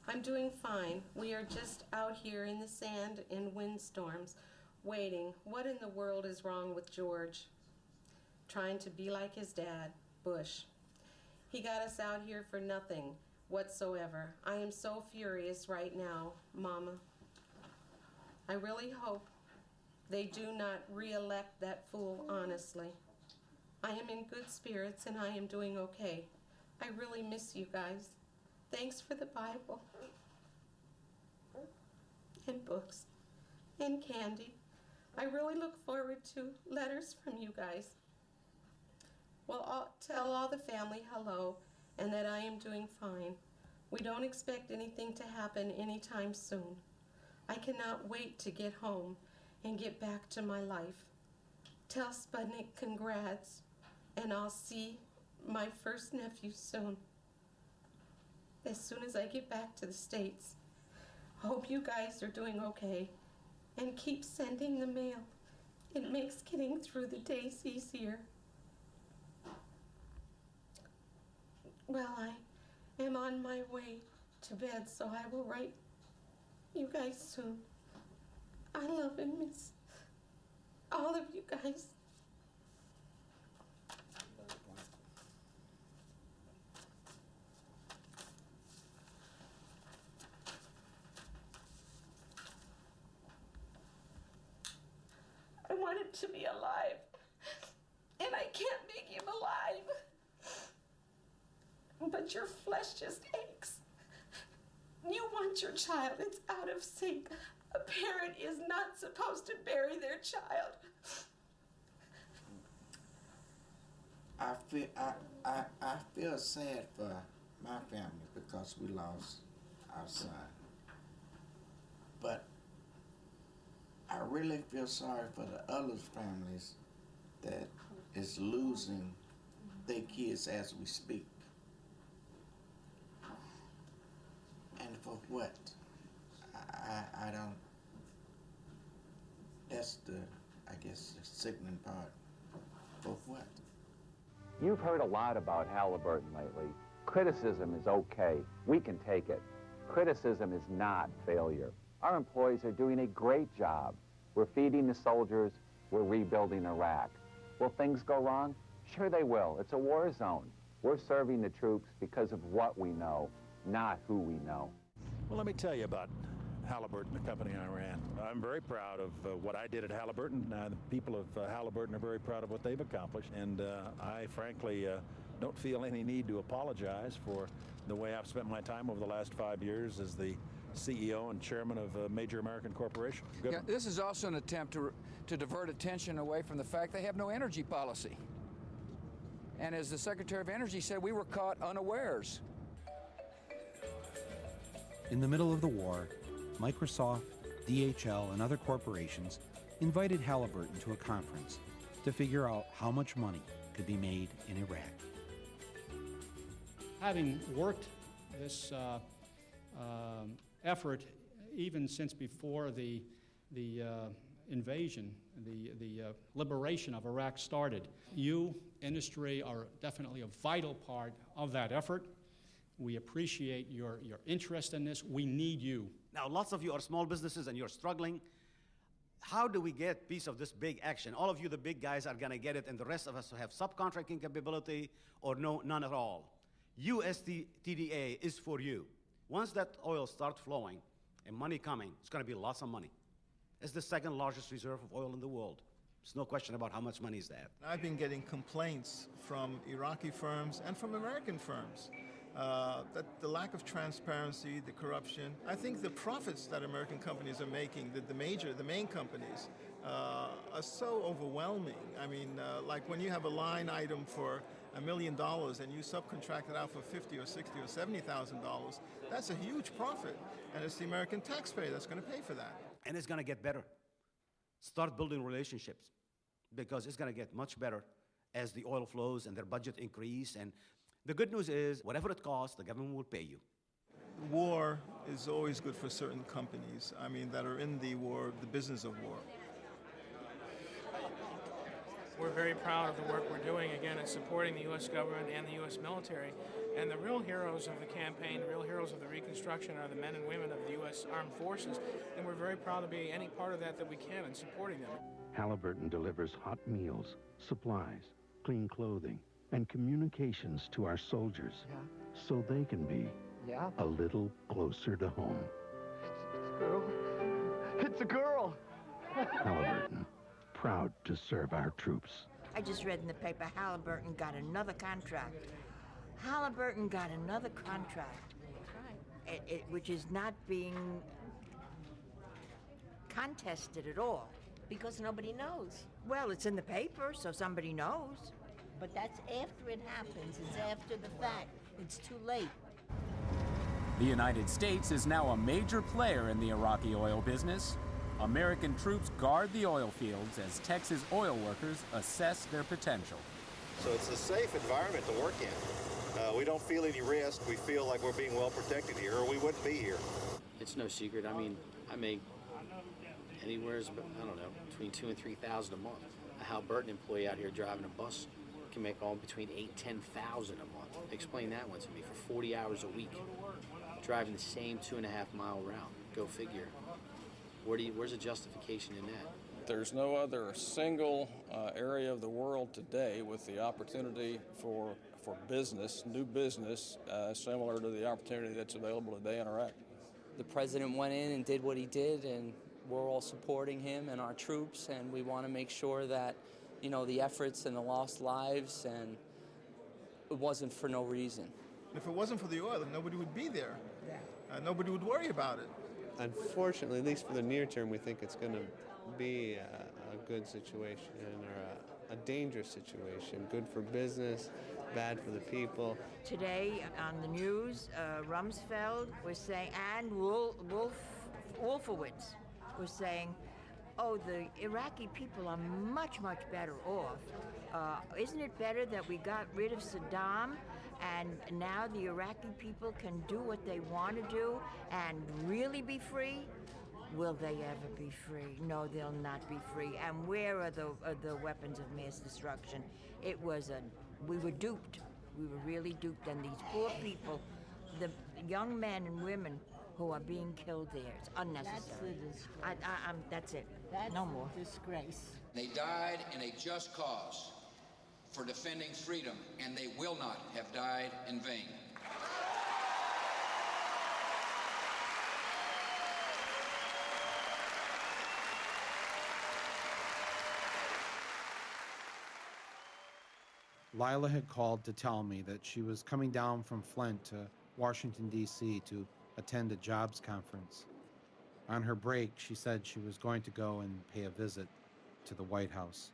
I'm doing fine. We are just out here in the sand in windstorms, waiting. What in the world is wrong with George? Trying to be like his dad, Bush. He got us out here for nothing whatsoever. I am so furious right now, Mama. I really hope they do not re-elect that fool, honestly. I am in good spirits and I am doing okay. I really miss you guys. Thanks for the Bible and books and candy. I really look forward to letters from you guys. Well, I'll tell all the family hello and that I am doing fine. We don't expect anything to happen anytime soon. I cannot wait to get home and get back to my life. Tell Sputnik congrats, and I'll see my first nephew soon. As soon as I get back to the States. Hope you guys are doing okay, and keep sending the mail. It makes getting through the days easier. Well, I am on my way to bed, so I will write you guys soon. I love and miss all of you guys. I want him to be alive, and I can't make him alive. But your flesh just aches. You want your child, it's out of sync. A parent is not supposed to bury their child. I feel sad for my family because we lost our son. But I really feel sorry for the other families that is losing their kids as we speak. And for what? I don't, that's the, I guess, the sickening part. For what? You've heard a lot about Halliburton lately. Criticism is okay. We can take it. Criticism is not failure. Our employees are doing a great job. We're feeding the soldiers. We're rebuilding Iraq. Will things go wrong? Sure they will. It's a war zone. We're serving the troops because of what we know, not who we know. Well, let me tell you about Halliburton, the company I ran. I'm very proud of what I did at Halliburton. The people of Halliburton are very proud of what they've accomplished, and I frankly don't feel any need to apologize for the way I've spent my time over the last 5 years as the CEO and chairman of a major American corporation. Yeah, this is also an attempt to divert attention away from the fact they have no energy policy. And as the Secretary of Energy said, we were caught unawares. In the middle of the war, Microsoft, DHL, and other corporations invited Halliburton to a conference to figure out how much money could be made in Iraq. Having worked this effort even since before the invasion, the liberation of Iraq started, you, industry, are definitely a vital part of that effort. We appreciate your interest in this. We need you. Now, lots of you are small businesses and you're struggling. How do we get piece of this big action? All of you, the big guys, are going to get it, and the rest of us who have subcontracting capability or none at all. USTDA is for you. Once that oil starts flowing and money coming, it's going to be lots of money. It's the second largest reserve of oil in the world. There's no question about how much money is that. I've been getting complaints from Iraqi firms and from American firms that the lack of transparency, the corruption. I think the profits that American companies are making, the main companies, are so overwhelming. I mean, like when you have a line item for $1 million and you subcontract it out for $50,000 or $60,000 or $70,000, that's a huge profit, and it's the American taxpayer that's going to pay for that. And it's going to get better. Start building relationships, because it's going to get much better as the oil flows and their budget increase. And the good news is, whatever it costs, the government will pay you. War is always good for certain companies, I mean, that are in the war, the business of war. We're very proud of the work we're doing, again, in supporting the U.S. government and the U.S. military. And the real heroes of the campaign, the real heroes of the Reconstruction are the men and women of the U.S. Armed Forces. And we're very proud to be any part of that we can in supporting them. Halliburton delivers hot meals, supplies, clean clothing, and communications to our soldiers so they can be a little closer to home. It's a girl! Halliburton, proud to serve our troops. I just read in the paper Halliburton got another contract. Halliburton got another contract, which is not being contested at all. Because nobody knows. Well, it's in the paper, so somebody knows. But that's after it happens. It's after the fact. It's too late. The United States is now a major player in the Iraqi oil business. American troops guard the oil fields as Texas oil workers assess their potential. So it's a safe environment to work in. We don't feel any risk. We feel like we're being well protected here, or we wouldn't be here. It's no secret. I mean, I make anywhere, I don't know, between $2,000 and $3,000 a month. A Halliburton employee out here driving a bus can make all between $8,000 and $10,000 a month. Explain that one to me. For 40 hours a week, driving the same 2.5-mile route. Go figure. Where's the justification in that? There's no other single area of the world today with the opportunity for business, new business, similar to the opportunity that's available today in Iraq. The president went in and did what he did, and we're all supporting him and our troops, and we want to make sure that, you know, the efforts and the lost lives, and it wasn't for no reason. If it wasn't for the oil, nobody would be there. Nobody would worry about it. Unfortunately, at least for the near term, we think it's going to be a good situation or a dangerous situation. Good for business, bad for the people. Today on the news, Rumsfeld was saying, and Wolfowitz was saying, Oh, the Iraqi people are much, much better off. Isn't it better that we got rid of Saddam and now the Iraqi people can do what they want to do and really be free? Will they ever be free? No, they'll not be free. And where are the weapons of mass destruction? We were duped. We were really duped. And these poor people, the young men and women who are being killed there, it's unnecessary. That's it. That's no more. a disgrace. They died in a just cause for defending freedom, and they will not have died in vain. Lila had called to tell me that she was coming down from Flint to Washington, D.C. to attend a jobs conference. On her break, she said she was going to go and pay a visit to the White House.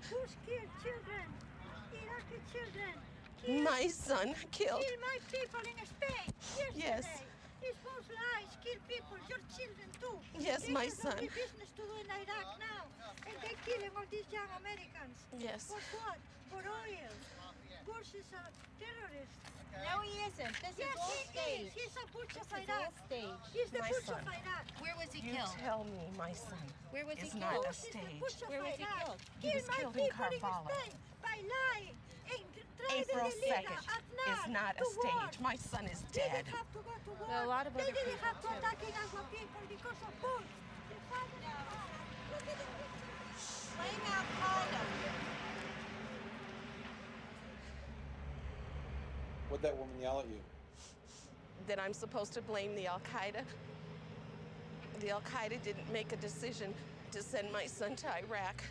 Who's killed children? Iraqi children. My son killed. Kill my people in Spain. Yesterday. Yes. These false lies kill people, your children too. Yes, my son. They have no business to do in Iraq now. And they're killing all these young Americans. Yes. For what? For oil. Bush is a terrorist. No, he isn't. This Yes, is all he staged. is. He's a Bush of This is Iraq. all staged. He's the My Bush son. of Iraq. Where was he You killed? tell me my son Where was he is killed? not a Bush is the stage. Bush of Where was he Iraq. killed? He Kill was my killed in people in Karbala. Spain by lying. And April driving illegal 2nd at is night not to a stage. war. My son is They dead. didn't have to go to war. There are a lot of they other didn't people, have to too. attacking our people because of Bush. The father look at it. Blame Al Qaeda. What'd that woman yell at you? That I'm supposed to blame the Al Qaeda. The Al Qaeda didn't make a decision to send my son to Iraq.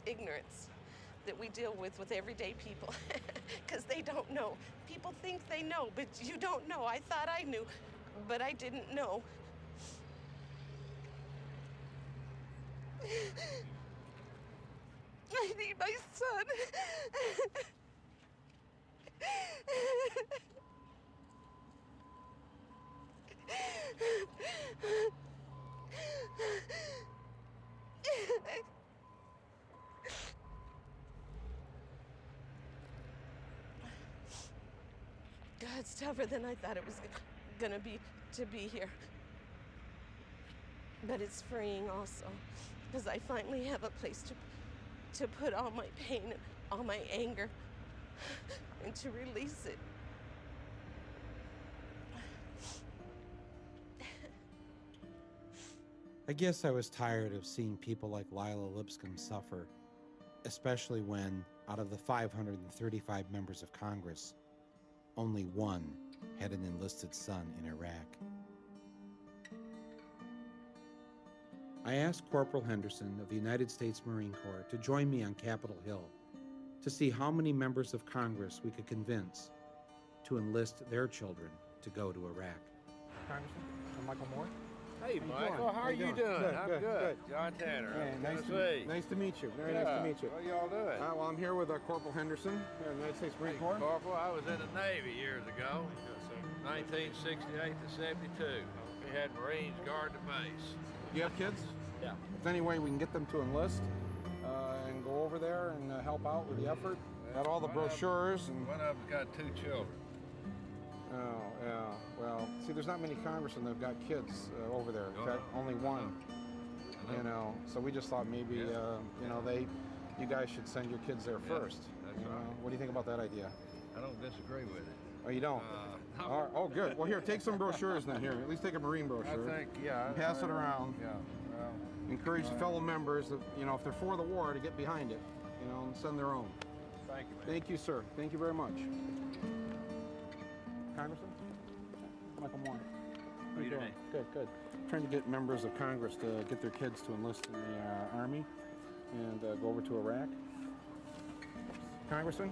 Ignorance that we deal with everyday people, because they don't know. People think they know, but you don't know. I thought I knew, but I didn't know. I need my son. God's tougher than I thought it was gonna be to be here. But it's freeing also, because I finally have a place to put all my pain and all my anger and to release it. I guess I was tired of seeing people like Lila Lipscomb suffer, especially when, out of the 535 members of Congress, only one had an enlisted son in Iraq. I asked Corporal Henderson of the United States Marine Corps to join me on Capitol Hill to see how many members of Congress we could convince to enlist their children to go to Iraq. Congressman, I'm Michael Moore. Hey, Michael, how are you doing? I'm good. John Tanner. Nice to meet you. Very nice to meet you. How y'all doing? Well, I'm here with Corporal Henderson, United States Marine Corps. Corporal, I was in the Navy years ago, 1968 to 72. We had Marines guard the base. You have kids? Yeah. If there's any way we can get them to enlist and go over there and help out with the effort. Got all the brochures. One of them's got 2 children. Oh, yeah. Well, see, there's not many congressmen that have got kids over there. In fact, only one. You know, so we just thought maybe, you know, you guys should send your kids there first. That's you know? right. What do you think about that idea? I don't disagree with it. Oh, you don't? No. All right. Oh, good. Well, here, take some brochures then. Here, at least take a Marine brochure. I think, yeah. And pass it around. Yeah. Well, encourage the fellow members that, you know, if they're for the war, to get behind it, you know, and send their own. Thank you, man. Thank you, sir. Thank you very much. Congressman? Michael Moore. How are you today? Good. Trying to get members of Congress to get their kids to enlist in the Army and go over to Iraq. Congressman?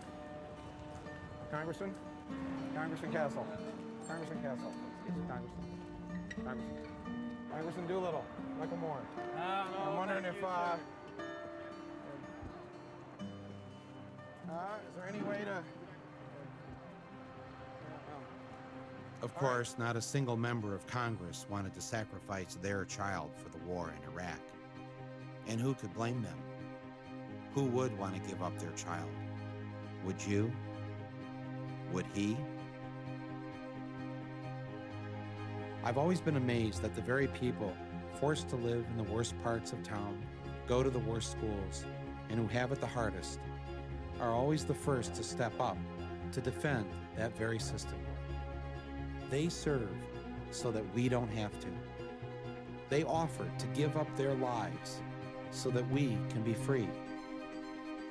Congressman Castle. Congressman Castle. Congressman Doolittle. Michael Moore. I'm wondering if, is there any way to Of course, not a single member of Congress wanted to sacrifice their child for the war in Iraq. And who could blame them? Who would want to give up their child? Would you? Would he? I've always been amazed that the very people forced to live in the worst parts of town, go to the worst schools, and who have it the hardest, are always the first to step up to defend that very system. They serve so that we don't have to. They offer to give up their lives so that we can be free.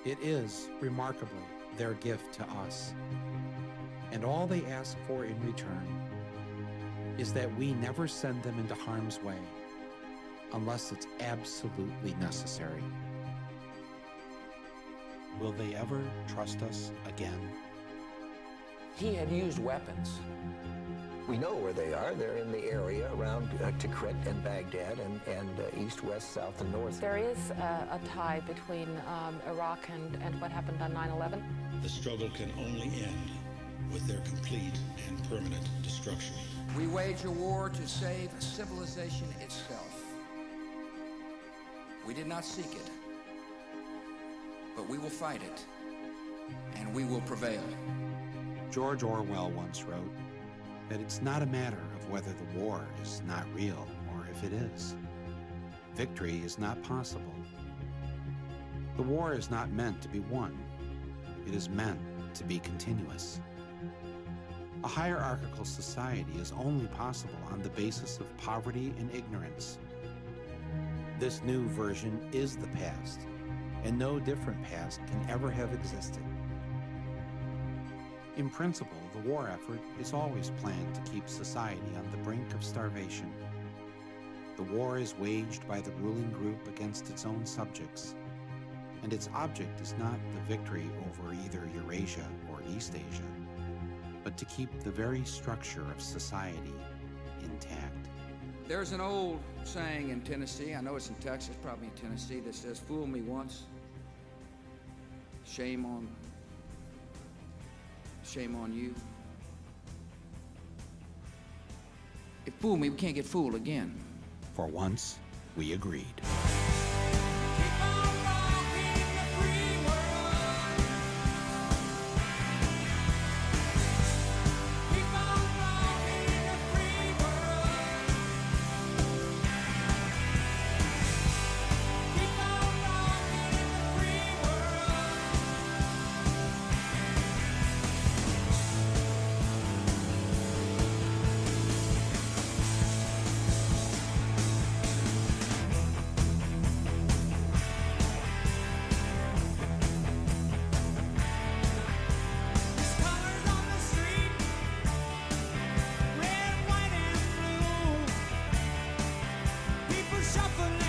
It is, remarkably, their gift to us. And all they ask for in return is that we never send them into harm's way unless it's absolutely necessary. Will they ever trust us again? He had used weapons. We know where they are. They're in the area around Tikrit and Baghdad and east, west, south, and north. There is a tie between Iraq and what happened on 9/11. The struggle can only end with their complete and permanent destruction. We wage a war to save civilization itself. We did not seek it, but we will fight it, and we will prevail. George Orwell once wrote that it's not a matter of whether the war is not real or if it is. Victory is not possible. The war is not meant to be won. It is meant to be continuous. A hierarchical society is only possible on the basis of poverty and ignorance. This new version is the past, and no different past can ever have existed. In principle, the war effort is always planned to keep society on the brink of starvation. The war is waged by the ruling group against its own subjects, and its object is not the victory over either Eurasia or East Asia, but to keep the very structure of society intact. There's an old saying in Tennessee, I know it's in Texas, probably in Tennessee, that says, "Fool me once, shame on you." If fool me, we can't get fooled again. For once, we agreed. Shuffling